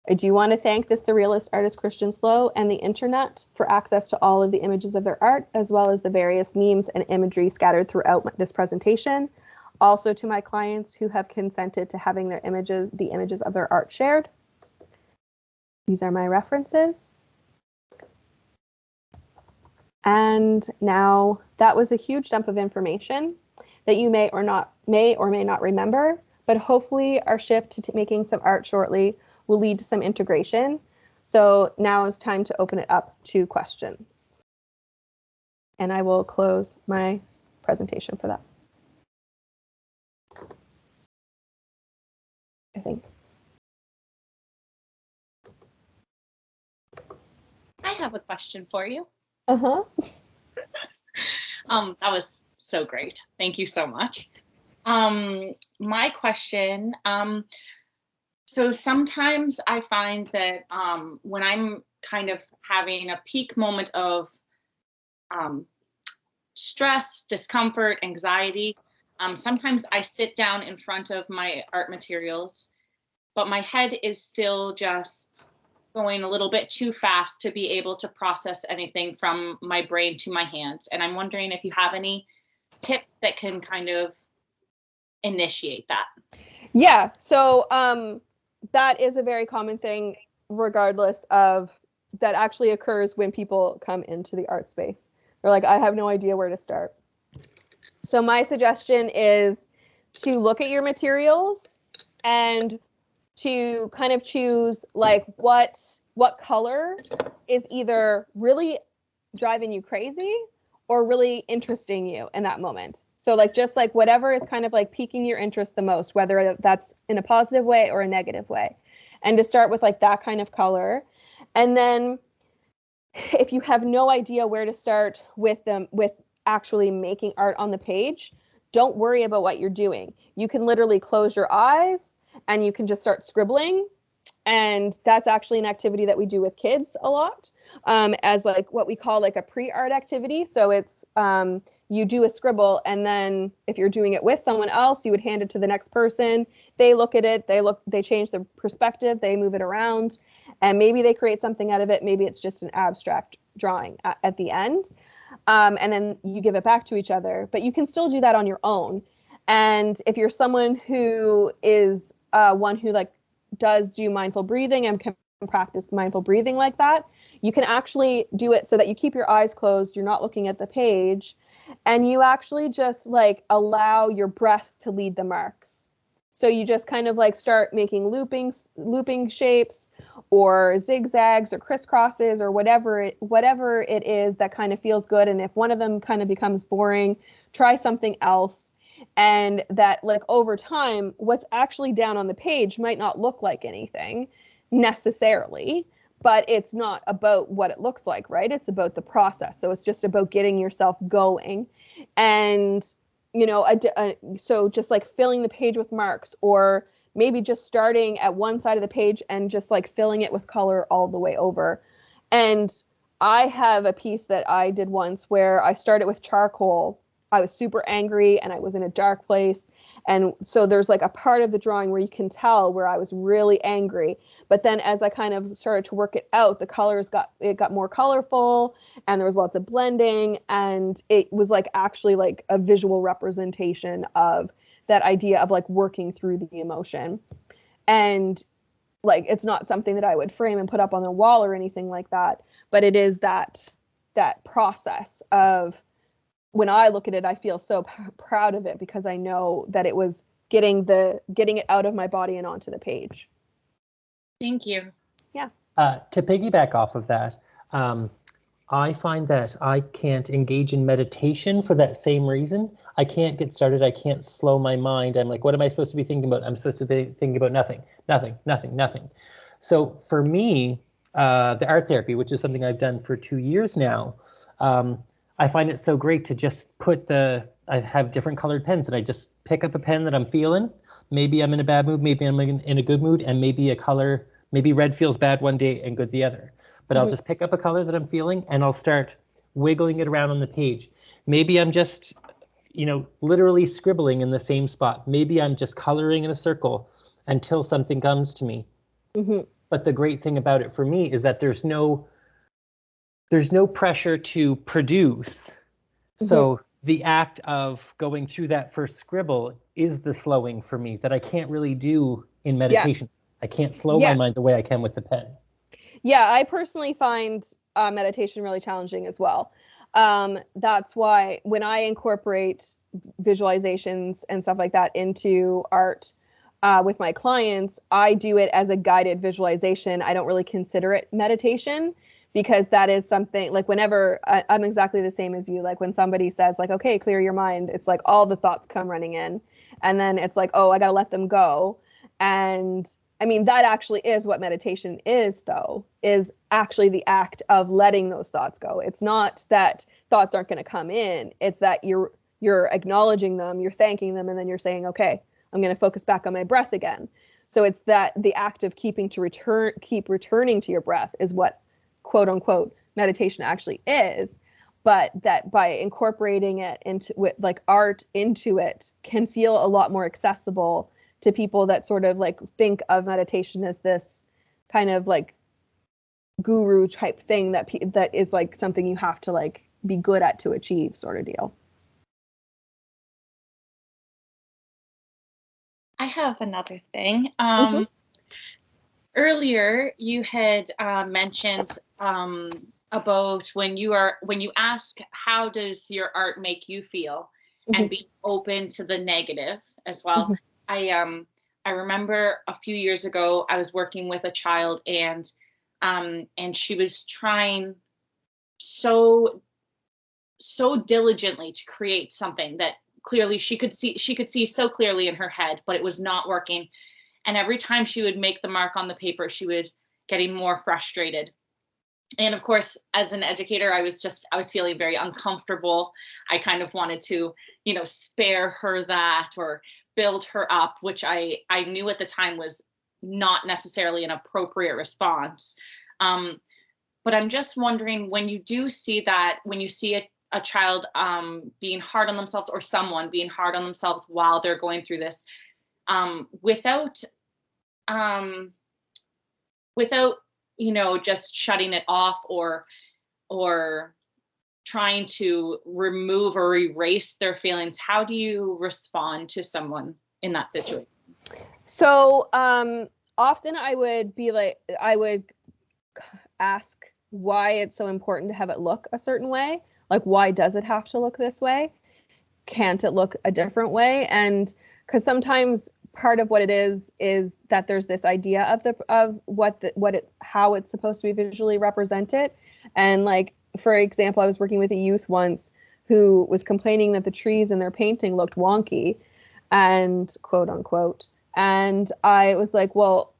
I do want to thank the surrealist artist Christian Slow and the internet for access to all of the images of their art, as well as the various memes and imagery scattered throughout this presentation. Also to my clients who have consented to having their images, the images of their art shared. These are my references. And now that was a huge dump of information that you may or may not remember, but hopefully our shift to making some art shortly will lead to some integration. So now is time to open it up to questions. And I will close my presentation for that. I think. I have a question for you. Uh-huh. That was so great. Thank you so much. My question, so sometimes I find that when I'm kind of having a peak moment of stress, discomfort, anxiety, sometimes I sit down in front of my art materials, but my head is still just going a little bit too fast to be able to process anything from my brain to my hands. And I'm wondering if you have any tips that can kind of initiate that. Yeah, so that is a very common thing, regardless of, that actually occurs when people come into the art space. They're like, I have no idea where to start. So my suggestion is to look at your materials and to kind of choose like what color is either really driving you crazy or really interesting you in that moment. So like just like whatever is kind of like piquing your interest the most, whether that's in a positive way or a negative way. And to start with like that kind of color. And then if you have no idea where to start with actually making art on the page, don't worry about what you're doing. You can literally close your eyes and you can just start scribbling. And that's actually an activity that we do with kids a lot, as like what we call like a pre-art activity. So it's you do a scribble, and then if you're doing it with someone else, you would hand it to the next person. They look at it, they change the perspective, they move it around, and maybe they create something out of it. Maybe it's just an abstract drawing at the end. And then you give it back to each other, but you can still do that on your own. And if you're someone who is one who like does do mindful breathing and can practice mindful breathing like that, you can actually do it so that you keep your eyes closed, you're not looking at the page, and you actually just like allow your breath to lead the marks. So you just kind of like start making looping shapes or zigzags or crisscrosses or whatever it is that kind of feels good. And if one of them kind of becomes boring, try something else. And that like over time, what's actually down on the page might not look like anything necessarily, but it's not about what it looks like, right? It's about the process. So it's just about getting yourself going. And, you know, so just like filling the page with marks, or maybe just starting at one side of the page and just like filling it with color all the way over. And I have a piece that I did once where I started with charcoal. I was super angry and I was in a dark place. And so there's like a part of the drawing where you can tell where I was really angry. But then as I kind of started to work it out, the colors got more colorful, and there was lots of blending, and it was like actually like a visual representation of that idea of like working through the emotion. And like, it's not something that I would frame and put up on the wall or anything like that, but it is that process of, when I look at it, I feel so proud of it because I know that it was getting it out of my body and onto the page. Thank you. Yeah. To piggyback off of that, I find that I can't engage in meditation for that same reason. I can't get started. I can't slow my mind. I'm like, what am I supposed to be thinking about? I'm supposed to be thinking about nothing. So for me, the art therapy, which is something I've done for 2 years now, I find it so great to just I have different colored pens, and I just pick up a pen that I'm feeling. Maybe I'm in a bad mood, maybe I'm in a good mood, and maybe red feels bad one day and good the other. But I'll just pick up a color that I'm feeling, and I'll start wiggling it around on the page. Maybe I'm just, literally scribbling in the same spot. Maybe I'm just coloring in a circle until something comes to me. But the great thing about it for me is that there's no pressure to produce. So the act of going through that first scribble is the slowing for me that I can't really do in meditation. I can't slow my mind the way I can with the pen. Yeah, I personally find meditation really challenging as well. That's why when I incorporate visualizations and stuff like that into art with my clients, I do it as a guided visualization. I don't really consider it meditation, because that is something like, whenever I'm exactly the same as you, like when somebody says like, okay, clear your mind, it's like all the thoughts come running in, and then it's like, oh, I got to let them go. And I mean, that actually is what meditation is, though, is actually the act of letting those thoughts go. It's not that thoughts aren't going to come in. It's that you're acknowledging them, you're thanking them, and then you're saying, okay, I'm going to focus back on my breath again. So it's that the act of keep returning to your breath is what, quote unquote, meditation actually is. But that by incorporating it into like art into it can feel a lot more accessible to people that sort of like think of meditation as this kind of like guru type thing that is like something you have to like be good at to achieve, sort of deal. I have another thing. Earlier, you had mentioned about when you ask, how does your art make you feel, and be open to the negative as well. I remember a few years ago, I was working with a child, and she was trying so diligently to create something that clearly she could see so clearly in her head, but it was not working. And every time she would make the mark on the paper, she was getting more frustrated. And of course, as an educator, I was feeling very uncomfortable. I kind of wanted to, spare her that or build her up, which I knew at the time was not necessarily an appropriate response. But I'm just wondering, when you do see that, when you see a child being hard on themselves, or someone being hard on themselves while they're going through this, without just shutting it off or trying to remove or erase their feelings, how do you respond to someone in that situation? So often I would ask why it's so important to have it look a certain way. Like, why does it have to look this way? Can't it look a different way? And because sometimes part of what it is that there's this idea of how it's supposed to be visually represented. And like, for example, I was working with a youth once who was complaining that the trees in their painting looked wonky, and quote unquote. And I was like, well,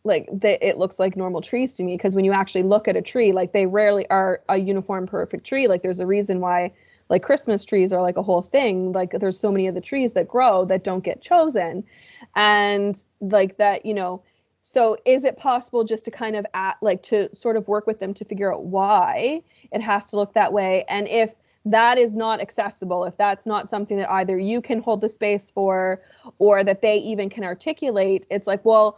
like it looks like normal trees to me, because when you actually look at a tree, like they rarely are a uniform perfect tree. Like there's a reason why like Christmas trees are like a whole thing. Like there's so many of the trees that grow that don't get chosen. And like that, so is it possible just to kind of to sort of work with them to figure out why it has to look that way? And if that is not accessible, if that's not something that either you can hold the space for or that they even can articulate, it's like, well,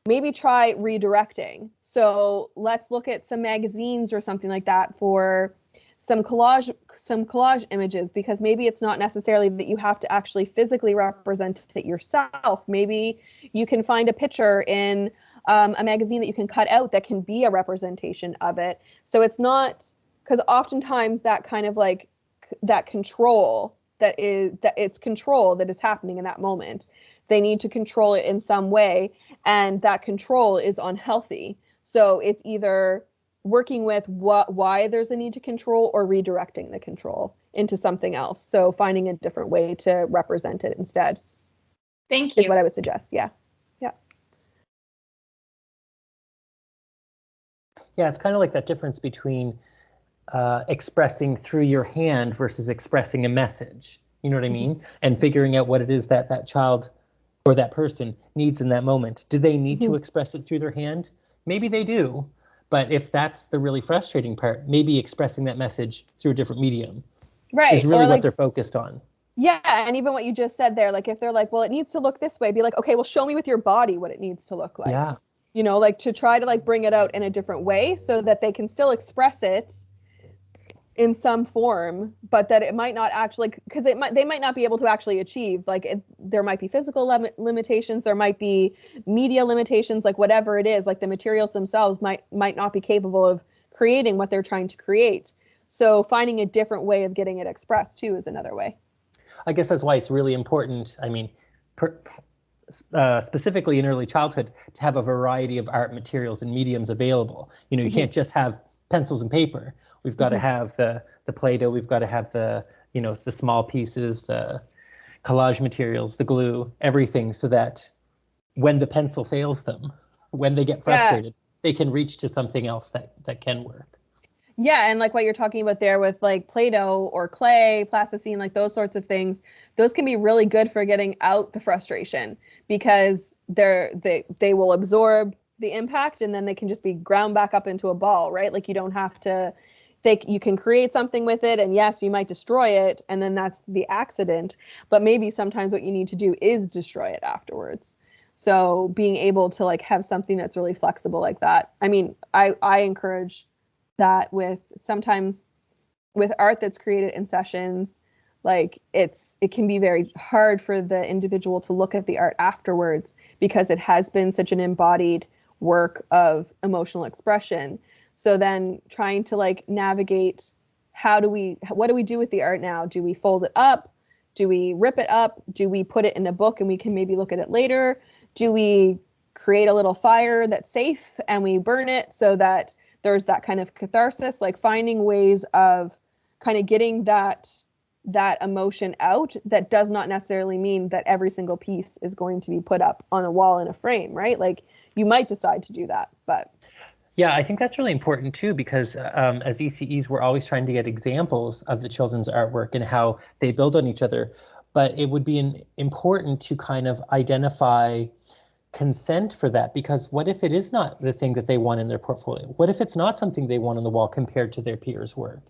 maybe try redirecting. So let's look at some magazines or something like that for some collage images, because maybe it's not necessarily that you have to actually physically represent it yourself. Maybe you can find a picture in a magazine that you can cut out that can be a representation of it. So it's not, because oftentimes that kind of like that control that it's control that is happening in that moment. They need to control it in some way, and that control is unhealthy. So it's either working with why there's a need to control or redirecting the control into something else. So finding a different way to represent it instead. Thank you. Is what I would suggest. Yeah. Yeah. Yeah, it's kind of like that difference between expressing through your hand versus expressing a message. You know what I mean? And figuring out what it is that that child or that person needs in that moment. Do they need to express it through their hand? Maybe they do. But if that's the really frustrating part, maybe expressing that message through a different medium is really what they're focused on. Yeah, and even what you just said there, like if they're like, well, it needs to look this way, be like, okay, well, show me with your body what it needs to look like. Yeah. You know, like to try to like bring it out in a different way so that they can still express it in some form, but that it might not actually, because they might not be able to actually achieve, like there might be physical limitations, there might be media limitations, like whatever it is, like the materials themselves might not be capable of creating what they're trying to create. So finding a different way of getting it expressed too is another way. I guess that's why it's really important. I mean, specifically in early childhood, to have a variety of art materials and mediums available. You know, you can't just have pencils and paper. We've got to have the Play-Doh. We've got to have the, you know, the small pieces, the collage materials, the glue, everything, so that when the pencil fails them, when they get frustrated, they can reach to something else that can work. Yeah, and like what you're talking about there with like Play-Doh or clay, plasticine, like those sorts of things, those can be really good for getting out the frustration, because they will absorb the impact and then they can just be ground back up into a ball, right? Like you don't have to you can create something with it, and yes, you might destroy it, and then that's the accident, but maybe sometimes what you need to do is destroy it afterwards. So being able to like have something that's really flexible like that. I mean, I encourage that with sometimes with art that's created in sessions, like it can be very hard for the individual to look at the art afterwards because it has been such an embodied work of emotional expression. So then trying to like navigate what do we do with the art now? Do we fold it up? Do we rip it up? Do we put it in a book and we can maybe look at it later? Do we create a little fire that's safe and we burn it so that there's that kind of catharsis? Like finding ways of kind of getting that emotion out that does not necessarily mean that every single piece is going to be put up on a wall in a frame, right? Like you might decide to do that, but. Yeah, I think that's really important too, because as ECEs, we're always trying to get examples of the children's artwork and how they build on each other. But it would be important to kind of identify consent for that, because what if it is not the thing that they want in their portfolio? What if it's not something they want on the wall compared to their peers' work?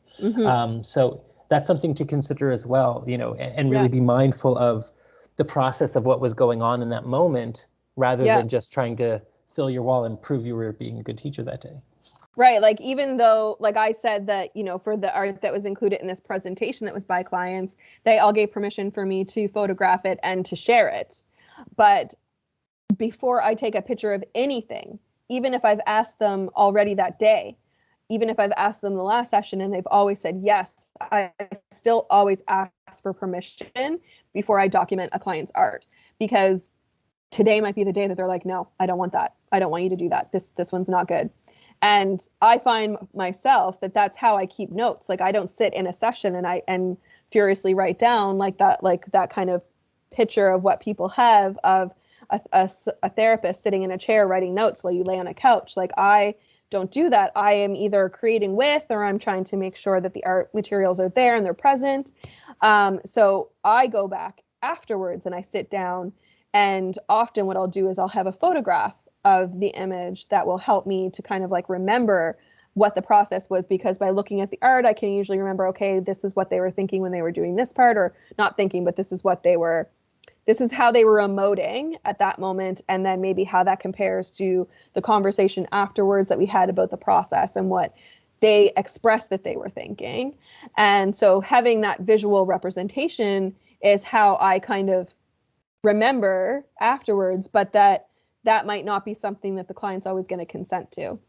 So that's something to consider as well, you know, and really be mindful of the process of what was going on in that moment, rather than just trying to fill your wall and prove you were being a good teacher that day. Right. Like even though, like I said that, you know, for the art that was included in this presentation that was by clients, they all gave permission for me to photograph it and to share it. But before I take a picture of anything, even if I've asked them already that day, even if I've asked them the last session and they've always said yes, I still always ask for permission before I document a client's art, because today might be the day that they're like, no, I don't want that. I don't want you to do that. This one's not good. And I find myself that that's how I keep notes. Like I don't sit in a session and furiously write down like that kind of picture of what people have of a therapist sitting in a chair writing notes while you lay on a couch. Like I don't do that. I am either creating with, or I'm trying to make sure that the art materials are there and they're present. So I go back afterwards and I sit down, and often what I'll do is I'll have a photograph of the image that will help me to kind of like remember what the process was, because by looking at the art, I can usually remember, okay, this is what they were thinking when they were doing this part, or not thinking, but this is how they were emoting at that moment, and then maybe how that compares to the conversation afterwards that we had about the process and what they expressed that they were thinking. And so having that visual representation is how I kind of remember afterwards, but that might not be something that the client's always going to consent to.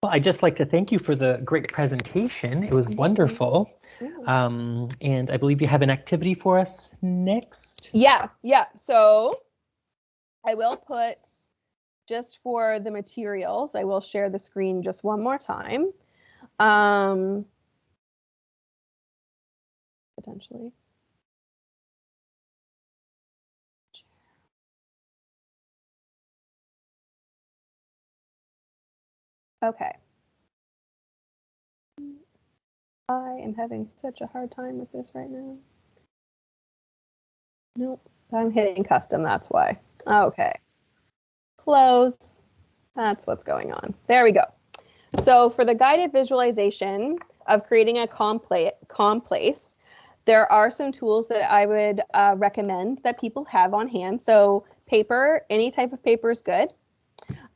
Well, I'd just like to thank you for the great presentation. It was wonderful. And I believe you have an activity for us next. Yeah. So I will put, just for the materials, I will share the screen just one more time. Potentially. Okay. I am having such a hard time with this right now. Nope, I'm hitting custom, that's why. Okay. Close. That's what's going on. There we go. So for the guided visualization of creating a calm place, there are some tools that I would recommend that people have on hand. So paper, any type of paper is good.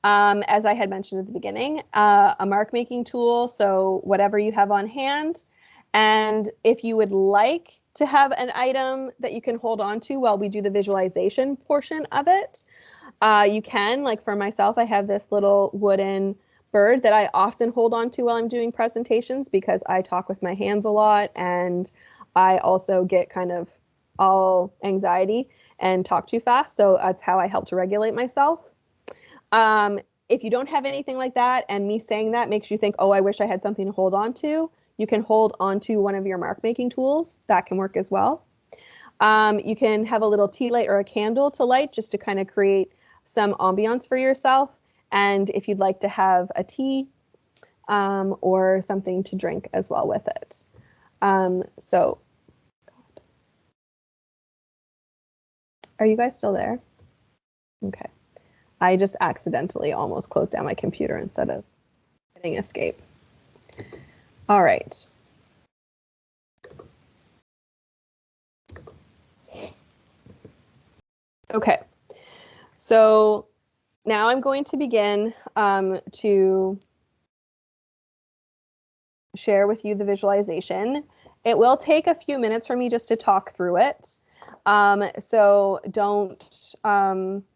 As I had mentioned at the beginning, a mark making tool, so whatever you have on hand. And if you would like to have an item that you can hold on to while we do the visualization portion of it, you can. Like for myself, I have this little wooden bird that I often hold on to while I'm doing presentations, because I talk with my hands a lot, and I also get kind of all anxiety and talk too fast. So that's how I help to regulate myself. If you don't have anything like that, and me saying that makes you think, oh, I wish I had something to hold on to, you can hold on to one of your mark making tools. That can work as well. You can have a little tea light or a candle to light, just to kind of create some ambiance for yourself. And if you'd like to have a tea or something to drink as well with it. So are you guys still there? Okay. I just accidentally almost closed down my computer instead of hitting escape. All right. Okay. So now I'm going to begin to share with you the visualization. It will take a few minutes for me just to talk through it. So don't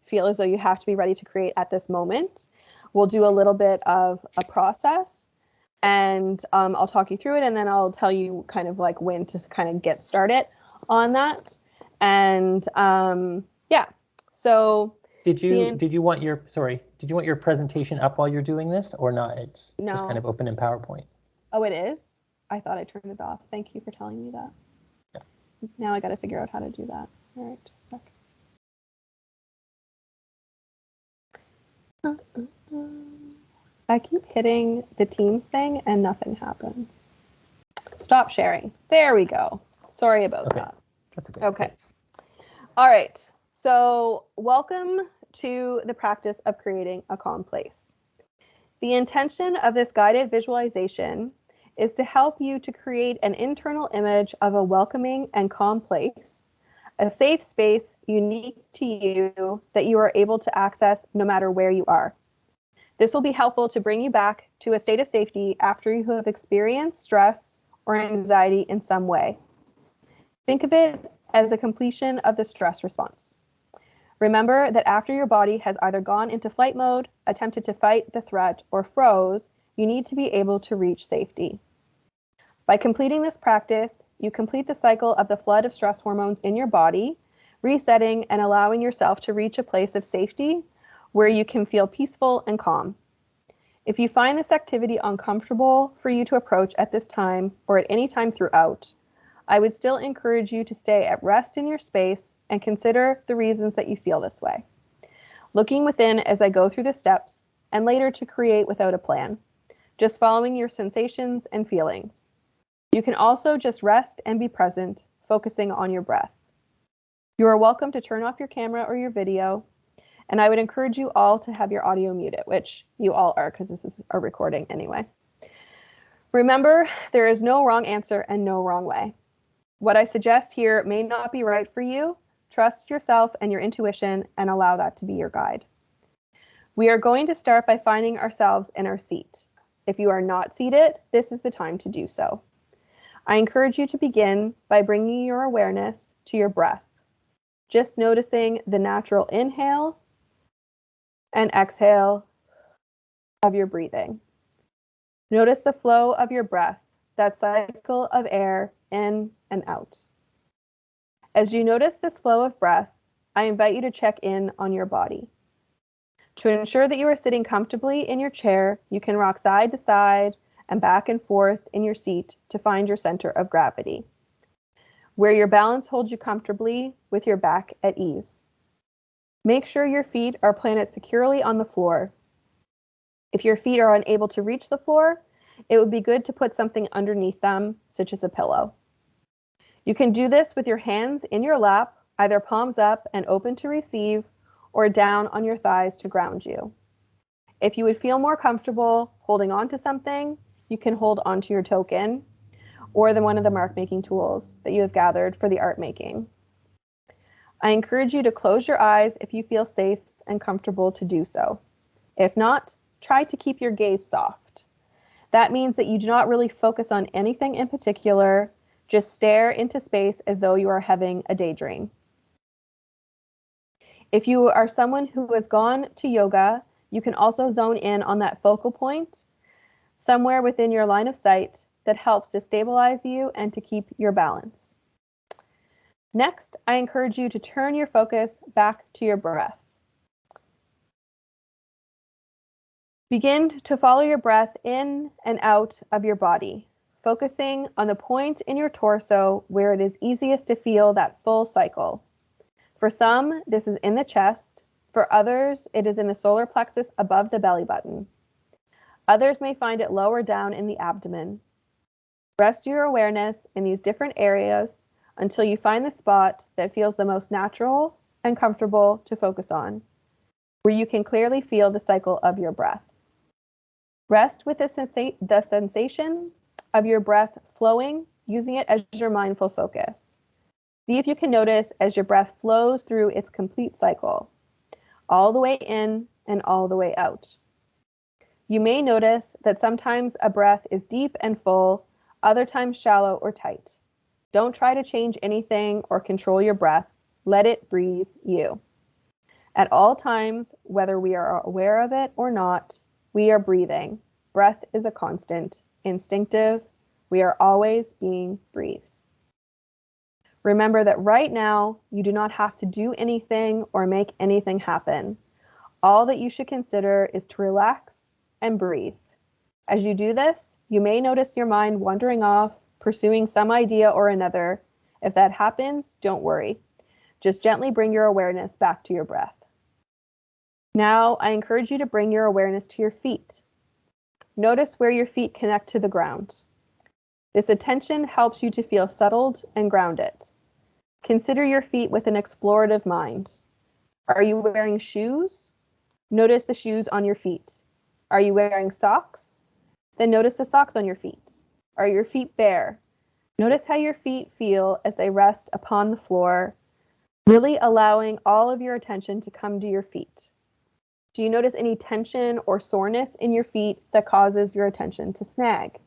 feel as though you have to be ready to create at this moment. We'll do a little bit of a process, and I'll talk you through it, and then I'll tell you kind of like when to kind of get started on that. And yeah, so did you want your presentation up while you're doing this, or not? It's just kind of open in PowerPoint. Oh, it is? I thought I turned it off. Thank you for telling me that. Yeah. Now I got to figure out how to do that. All right, just a second. I keep hitting the Teams thing and nothing happens. Stop sharing. There we go. Sorry about that. That's okay. Okay. All right. So welcome to the practice of creating a calm place. The intention of this guided visualization is to help you to create an internal image of a welcoming and calm place, a safe space unique to you that you are able to access no matter where you are. This will be helpful to bring you back to a state of safety after you have experienced stress or anxiety in some way. Think of it as a completion of the stress response. Remember that after your body has either gone into flight mode, attempted to fight the threat, or froze, you need to be able to reach safety. By completing this practice, you complete the cycle of the flood of stress hormones in your body, resetting and allowing yourself to reach a place of safety where you can feel peaceful and calm. If you find this activity uncomfortable for you to approach at this time or at any time throughout, I would still encourage you to stay at rest in your space and consider the reasons that you feel this way. Looking within as I go through the steps, and later to create without a plan, just following your sensations and feelings. You can also just rest and be present, focusing on your breath. You are welcome to turn off your camera or your video, And I would encourage you all to have your audio muted, which you all are because this is a recording anyway. Remember, there is no wrong answer and no wrong way. What I suggest here may not be right for you. Trust yourself and your intuition and allow that to be your guide. We are going to start by finding ourselves in our seat. If you are not seated, this is the time to do so. I encourage you to begin by bringing your awareness to your breath, just noticing the natural inhale and exhale of your breathing. Notice the flow of your breath, that cycle of air in and out. As you notice this flow of breath, I invite you to check in on your body. To ensure that you are sitting comfortably in your chair, you can rock side to side and back and forth in your seat to find your center of gravity, where your balance holds you comfortably with your back at ease. Make sure your feet are planted securely on the floor. If your feet are unable to reach the floor, it would be good to put something underneath them, such as a pillow. You can do this with your hands in your lap, either palms up and open to receive, or down on your thighs to ground you. If you would feel more comfortable holding on to something, you can hold onto your token or one of the mark making tools that you have gathered for the art making. I encourage you to close your eyes if you feel safe and comfortable to do so. If not, try to keep your gaze soft. That means that you do not really focus on anything in particular, just stare into space as though you are having a daydream. If you are someone who has gone to yoga, you can also zone in on that focal point somewhere within your line of sight that helps to stabilize you and to keep your balance. Next, I encourage you to turn your focus back to your breath. Begin to follow your breath in and out of your body, focusing on the point in your torso where it is easiest to feel that full cycle. For some, this is in the chest. For others, it is in the solar plexus above the belly button. Others may find it lower down in the abdomen. Rest your awareness in these different areas until you find the spot that feels the most natural and comfortable to focus on, where you can clearly feel the cycle of your breath. Rest with the sensation of your breath flowing, using it as your mindful focus. See if you can notice as your breath flows through its complete cycle, all the way in and all the way out. You may notice that sometimes a breath is deep and full, other times shallow or tight. Don't try to change anything or control your breath. Let it breathe you. At all times, whether we are aware of it or not, we are breathing. Breath is a constant, instinctive. We are always being breathed. Remember that right now, you do not have to do anything or make anything happen. All that you should consider is to relax and breathe. As you do this, you may notice your mind wandering off, pursuing some idea or another. If that happens, don't worry. Just gently bring your awareness back to your breath. Now, I encourage you to bring your awareness to your feet. Notice where your feet connect to the ground. This attention helps you to feel settled and grounded. Consider your feet with an explorative mind. Are you wearing shoes? Notice the shoes on your feet. Are you wearing socks? Then notice the socks on your feet. Are your feet bare? Notice how your feet feel as they rest upon the floor, really allowing all of your attention to come to your feet. Do you notice any tension or soreness in your feet that causes your attention to snag?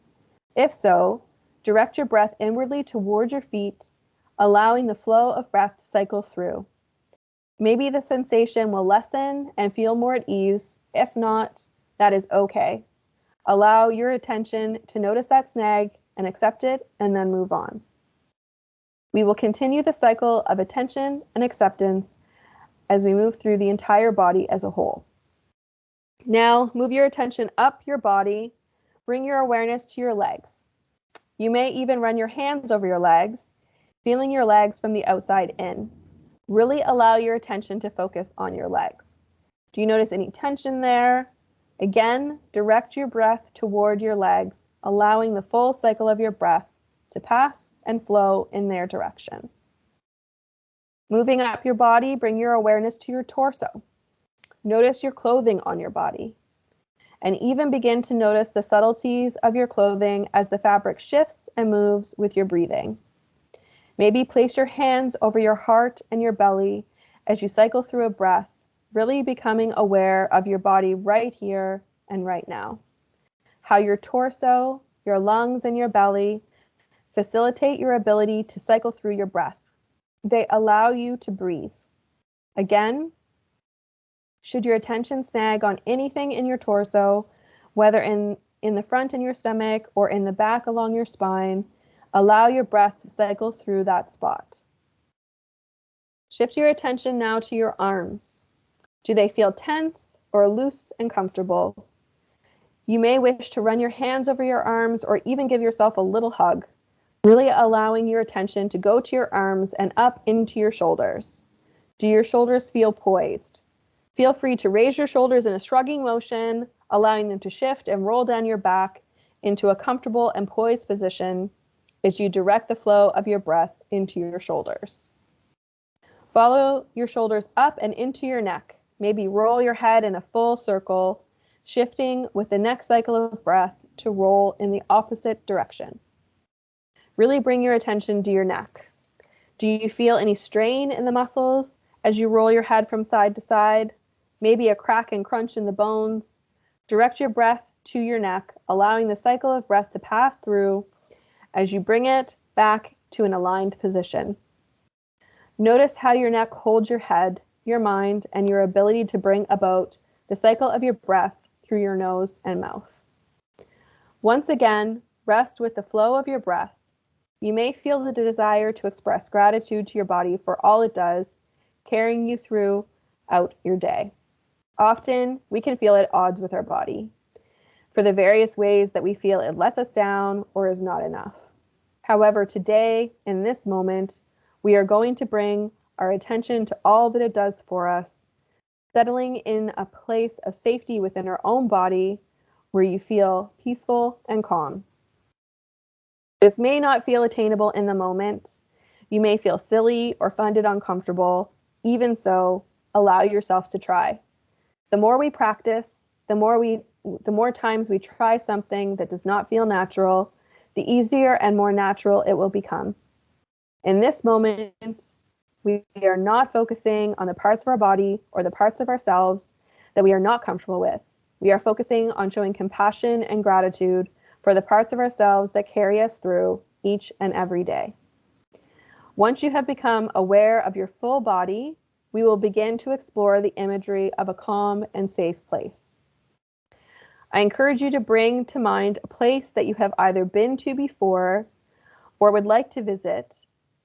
If so, direct your breath inwardly towards your feet, allowing the flow of breath to cycle through. Maybe the sensation will lessen and feel more at ease. If not, that is okay. Allow your attention to notice that snag and accept it, and then move on. We will continue the cycle of attention and acceptance as we move through the entire body as a whole. Now, move your attention up your body. Bring your awareness to your legs. You may even run your hands over your legs, feeling your legs from the outside in. Really allow your attention to focus on your legs. Do you notice any tension there? Again, direct your breath toward your legs, allowing the full cycle of your breath to pass and flow in their direction. Moving up your body, bring your awareness to your torso. Notice your clothing on your body. And even begin to notice the subtleties of your clothing as the fabric shifts and moves with your breathing. Maybe place your hands over your heart and your belly as you cycle through a breath, really becoming aware of your body right here and right now. How your torso, your lungs, and your belly facilitate your ability to cycle through your breath. They allow you to breathe. Again, should your attention snag on anything in your torso, whether in the front in your stomach or in the back along your spine, allow your breath to cycle through that spot. Shift your attention now to your arms. Do they feel tense or loose and comfortable? You may wish to run your hands over your arms or even give yourself a little hug, really allowing your attention to go to your arms and up into your shoulders. Do your shoulders feel poised? Feel free to raise your shoulders in a shrugging motion, allowing them to shift and roll down your back into a comfortable and poised position as you direct the flow of your breath into your shoulders. Follow your shoulders up and into your neck. Maybe roll your head in a full circle, shifting with the next cycle of breath to roll in the opposite direction. Really bring your attention to your neck. Do you feel any strain in the muscles as you roll your head from side to side? Maybe a crack and crunch in the bones. Direct your breath to your neck, allowing the cycle of breath to pass through as you bring it back to an aligned position. Notice how your neck holds your head, your mind, and your ability to bring about the cycle of your breath through your nose and mouth. Once again, rest with the flow of your breath. You may feel the desire to express gratitude to your body for all it does, carrying you throughout your day. Often, we can feel at odds with our body for the various ways that we feel it lets us down or is not enough. However, today, in this moment, we are going to bring our attention to all that it does for us, settling in a place of safety within our own body where you feel peaceful and calm. This may not feel attainable in the moment. You may feel silly or find it uncomfortable. Even so, allow yourself to try. The more we practice, the more times we try something that does not feel natural, the easier and more natural it will become. In this moment, we are not focusing on the parts of our body or the parts of ourselves that we are not comfortable with. We are focusing on showing compassion and gratitude for the parts of ourselves that carry us through each and every day. Once you have become aware of your full body, we will begin to explore the imagery of a calm and safe place. I encourage you to bring to mind a place that you have either been to before or would like to visit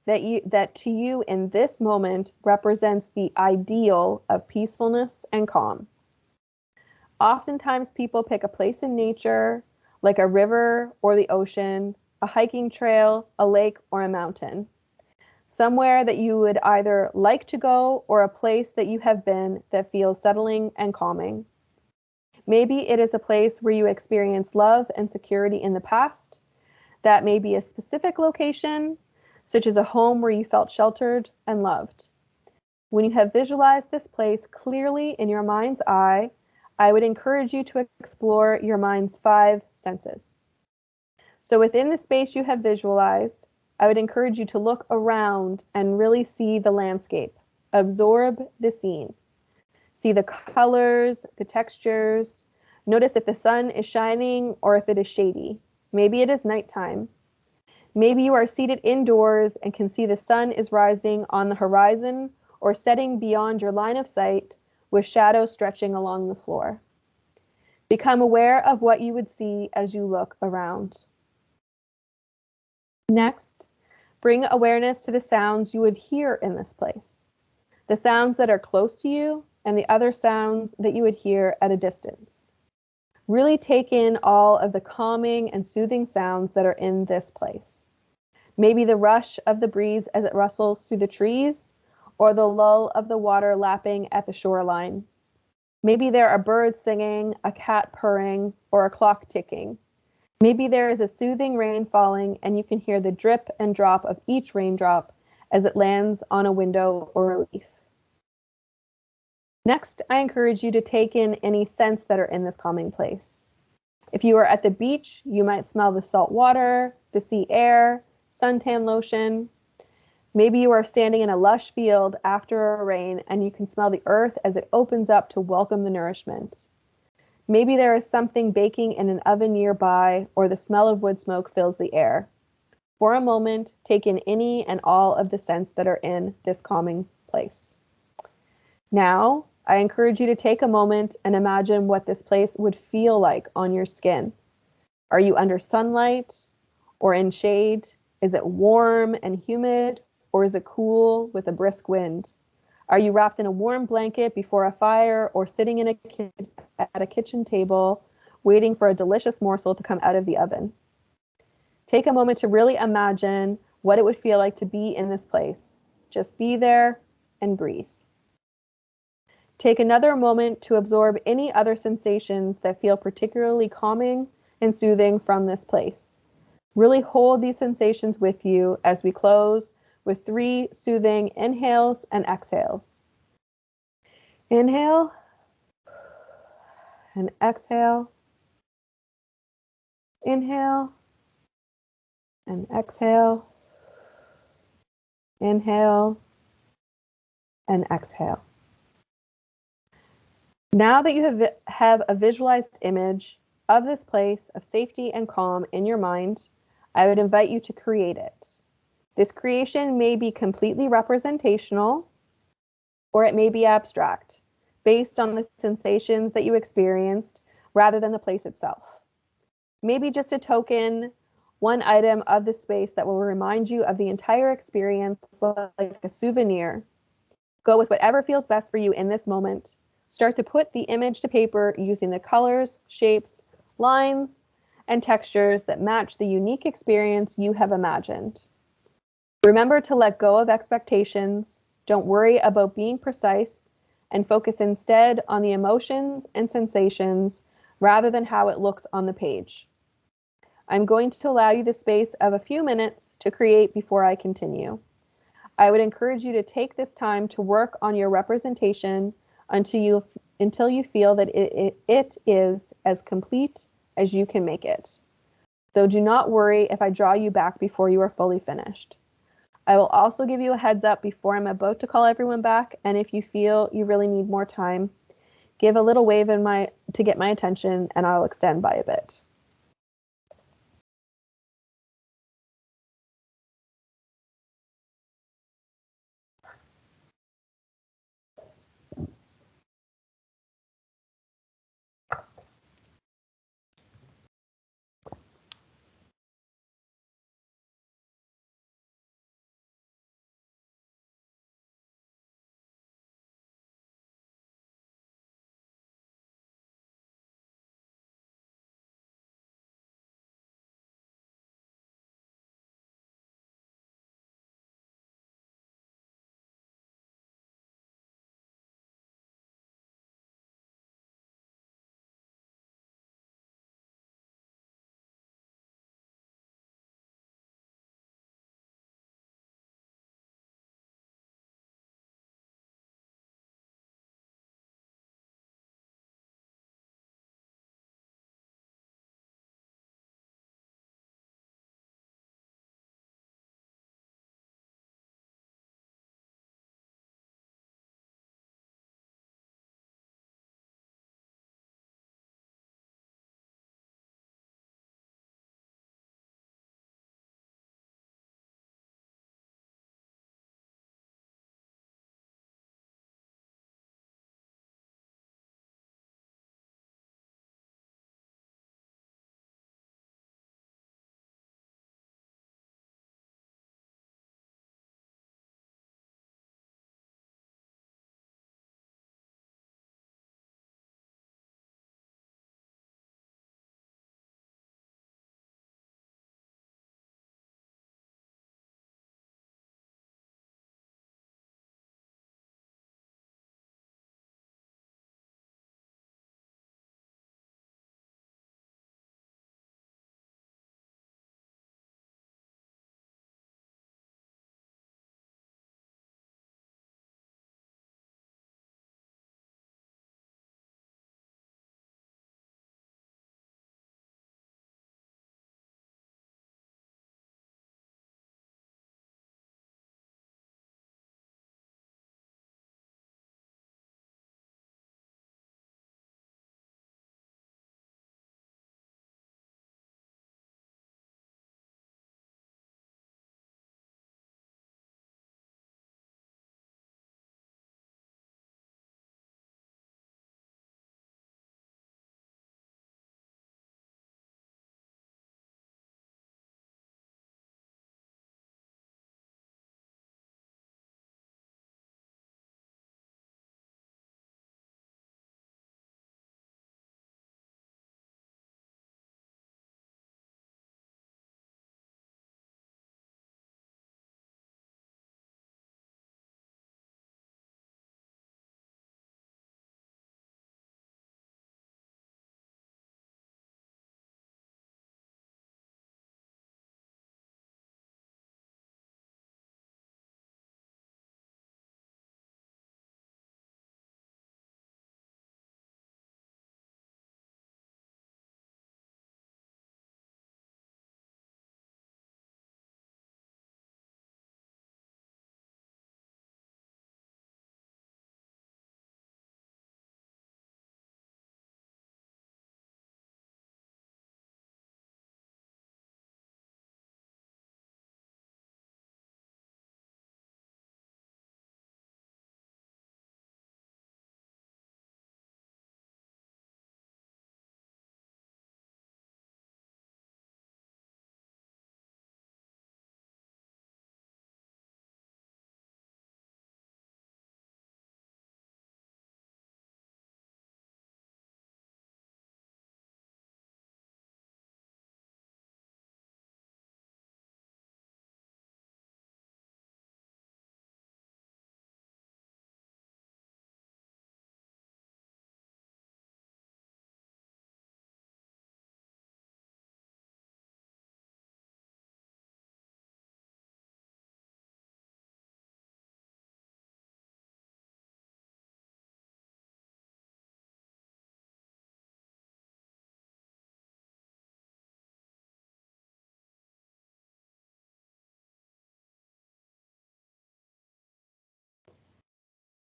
that to you in this moment represents the ideal of peacefulness and calm. Oftentimes people pick a place in nature, like a river or the ocean, a hiking trail, a lake, or a mountain. Somewhere that you would either like to go or a place that you have been that feels settling and calming. Maybe it is a place where you experienced love and security in the past. That may be a specific location, such as a home where you felt sheltered and loved. When you have visualized this place clearly in your mind's eye, I would encourage you to explore your mind's 5 senses. So within the space you have visualized, I would encourage you to look around and really see the landscape. Absorb the scene. See the colors, the textures. Notice if the sun is shining or if it is shady. Maybe it is nighttime. Maybe you are seated indoors and can see the sun is rising on the horizon or setting beyond your line of sight with shadows stretching along the floor. Become aware of what you would see as you look around. Next, bring awareness to the sounds you would hear in this place, the sounds that are close to you and the other sounds that you would hear at a distance. Really take in all of the calming and soothing sounds that are in this place. Maybe the rush of the breeze as it rustles through the trees, or the lull of the water lapping at the shoreline. Maybe there are birds singing, a cat purring, or a clock ticking. Maybe there is a soothing rain falling and you can hear the drip and drop of each raindrop as it lands on a window or a leaf. Next, I encourage you to take in any scents that are in this calming place. If you are at the beach, you might smell the salt water, the sea air, suntan lotion. Maybe you are standing in a lush field after a rain and you can smell the earth as it opens up to welcome the nourishment. Maybe there is something baking in an oven nearby, or the smell of wood smoke fills the air. For a moment, take in any and all of the scents that are in this calming place. Now, I encourage you to take a moment and imagine what this place would feel like on your skin. Are you under sunlight or in shade? Is it warm and humid, or is it cool with a brisk wind? Are you wrapped in a warm blanket before a fire, or sitting at a kitchen table waiting for a delicious morsel to come out of the oven? Take a moment to really imagine what it would feel like to be in this place. Just be there and breathe. Take another moment to absorb any other sensations that feel particularly calming and soothing from this place. Really hold these sensations with you as we close with 3 soothing inhales and exhales. Inhale and exhale. Inhale and exhale. Inhale and exhale. Now that you have a visualized image of this place of safety and calm in your mind, I would invite you to create it. This creation may be completely representational, or it may be abstract, based on the sensations that you experienced rather than the place itself. Maybe just a token, one item of the space that will remind you of the entire experience, like a souvenir. Go with whatever feels best for you in this moment. Start to put the image to paper using the colors, shapes, lines, and textures that match the unique experience you have imagined. Remember to let go of expectations. Don't worry about being precise, and focus instead on the emotions and sensations rather than how it looks on the page. I'm going to allow you the space of a few minutes to create before I continue. I would encourage you to take this time to work on your representation until you feel that it is as complete as you can make it. Though do not worry if I draw you back before you are fully finished. I will also give you a heads up before I'm about to call everyone back, and if you feel you really need more time, give a little wave to get my attention, and I'll extend by a bit.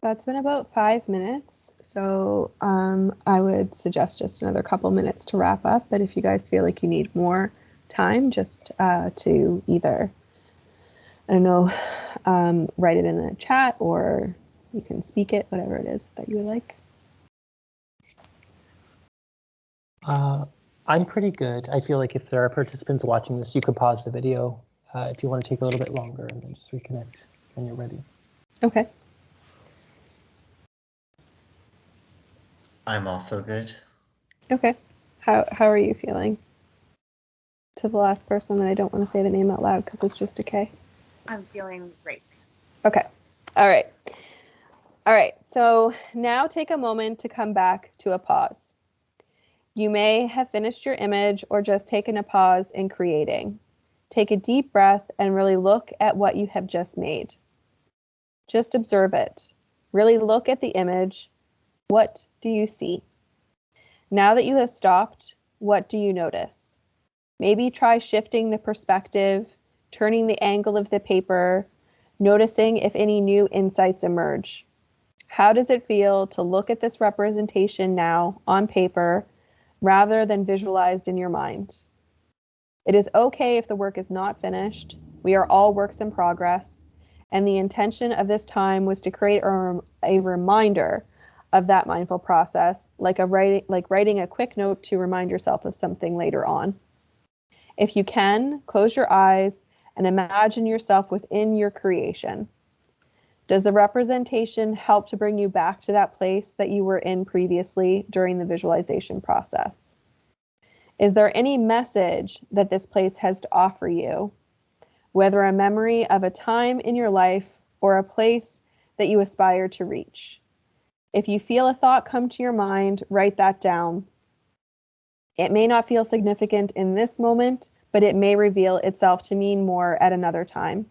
that's been about 5 minutes. So I would suggest just another couple minutes to wrap up. But if you guys feel like you need more time, just to either, I don't know, write it in the chat, or you can speak it, whatever it is that you would like. I'm pretty good. I feel like if there are participants watching this, you could pause the video if you want to take a little bit longer, and then just reconnect when you're ready. Okay. I'm also good. Okay. How are you feeling? To the last person, and I don't want to say the name out loud because it's just okay. I'm feeling great. Okay. All right. All right. So now take a moment to come back to a pause. You may have finished your image or just taken a pause in creating. Take a deep breath and really look at what you have just made. Just observe it. Really look at the image. What do you see? Now that you have stopped, what do you notice? Maybe try shifting the perspective, turning the angle of the paper, noticing if any new insights emerge. How does it feel to look at this representation now on paper rather than visualized in your mind? It is okay if the work is not finished. We are all works in progress, and the intention of this time was to create a reminder of that mindful process, like writing a quick note to remind yourself of something later on. If you can, close your eyes and imagine yourself within your creation. Does the representation help to bring you back to that place that you were in previously during the visualization process? Is there any message that this place has to offer you, whether a memory of a time in your life or a place that you aspire to reach? If you feel a thought come to your mind, write that down. It may not feel significant in this moment, but it may reveal itself to mean more at another time.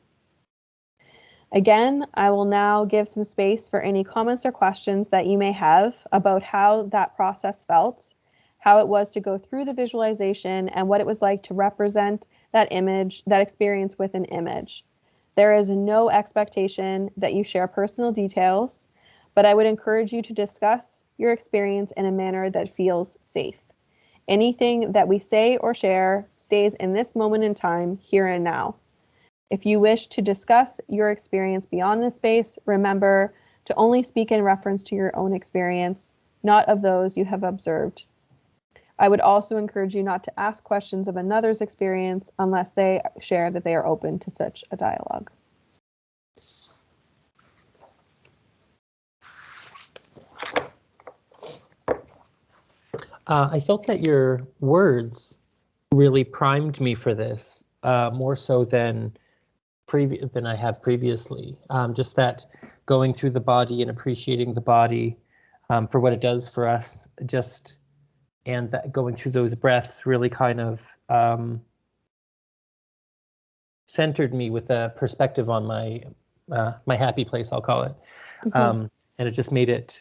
Again, I will now give some space for any comments or questions that you may have about how that process felt, how it was to go through the visualization, and what it was like to represent that image, that experience with an image. There is no expectation that you share personal details, but I would encourage you to discuss your experience in a manner that feels safe. Anything that we say or share stays in this moment in time, here and now. If you wish to discuss your experience beyond this space, remember to only speak in reference to your own experience, not of those you have observed. I would also encourage you not to ask questions of another's experience unless they share that they are open to such a dialogue. I felt that your words really primed me for this, more so than I have previously. Just that going through the body and appreciating the body for what it does for us, and that going through those breaths really kind of centered me with a perspective on my happy place, I'll call it. And it just made it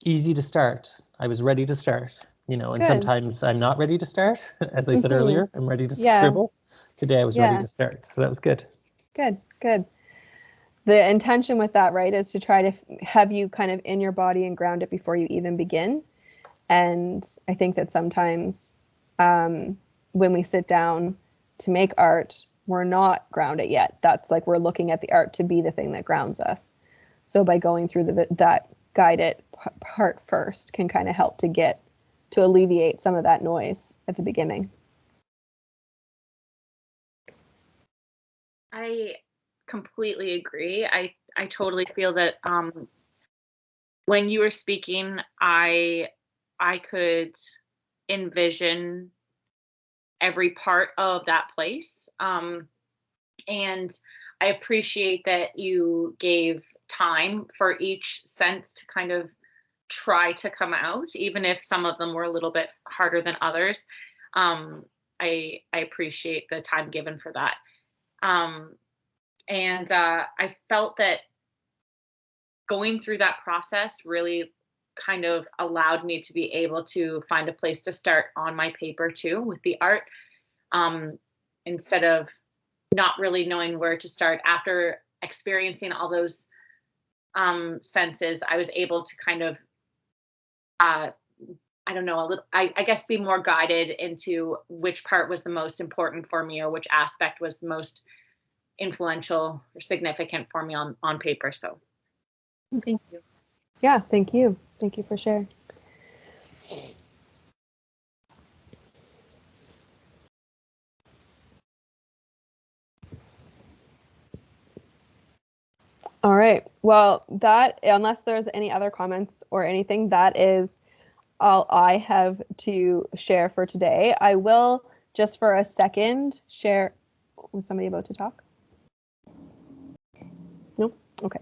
easy to start. I was ready to start, and Good. sometimes I'm not ready to start. As I said earlier, I'm ready to scribble. Today I was ready to start, so that was good. Good. The intention with that, right, is to try to have you kind of in your body and ground it before you even begin. And I think that sometimes when we sit down to make art, we're not grounded yet. That's like we're looking at the art to be the thing that grounds us. So by going through that guided part first can kind of help to alleviate some of that noise at the beginning. I completely agree. I totally feel that when you were speaking, I could envision every part of that place. And I appreciate that you gave time for each sense to kind of try to come out, even if some of them were a little bit harder than others. I appreciate the time given for that. And I felt that going through that process really kind of allowed me to be able to find a place to start on my paper too with the art, instead of not really knowing where to start after experiencing all those senses, I was able to kind of, I don't know, I guess be more guided into which part was the most important for me, or which aspect was the most influential or significant for me on paper. So thank you. Yeah, thank you. Thank you for sharing. All right. Well, that, unless there's any other comments or anything, that is all I have to share for today. I will just for a second share. Was somebody about to talk? No? Okay.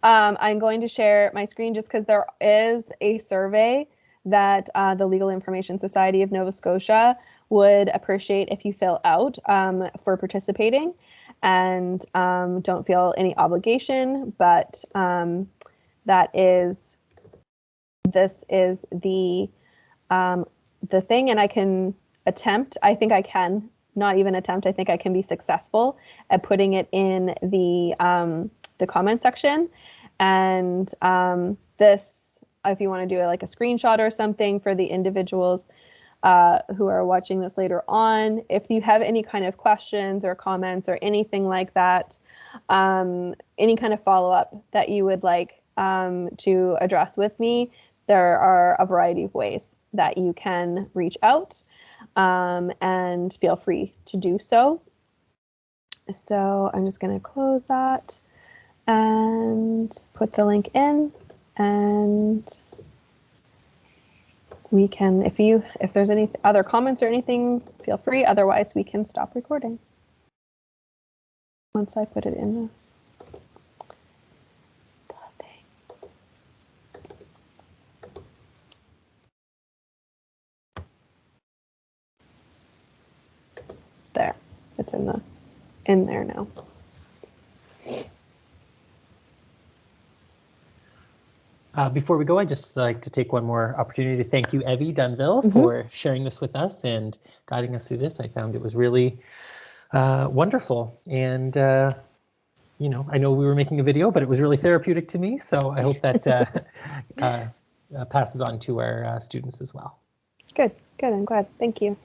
I'm going to share my screen just because there is a survey that the Legal Information Society of Nova Scotia would appreciate if you fill out for participating. And don't feel any obligation, but this is the thing, and I can attempt. I think I can not even attempt. I think I can be successful at putting it in the comment section. And this, if you want to do like a screenshot or something for the individuals who are watching this later on, if you have any kind of questions or comments or anything like that, any kind of follow-up that you would like to address with me, there are a variety of ways that you can reach out, and feel free to do so. So I'm just going to close that and put the link in, and we can, if there's any other comments or anything, feel free. Otherwise, we can stop recording once I put it in the thing. There, it's in there now. Before we go, I'd just like to take one more opportunity to thank you, Evie Dunville, for sharing this with us and guiding us through this. I found it was really wonderful. And, you know, I know we were making a video, but it was really therapeutic to me. So I hope that passes on to our students as well. Good. I'm glad. Thank you.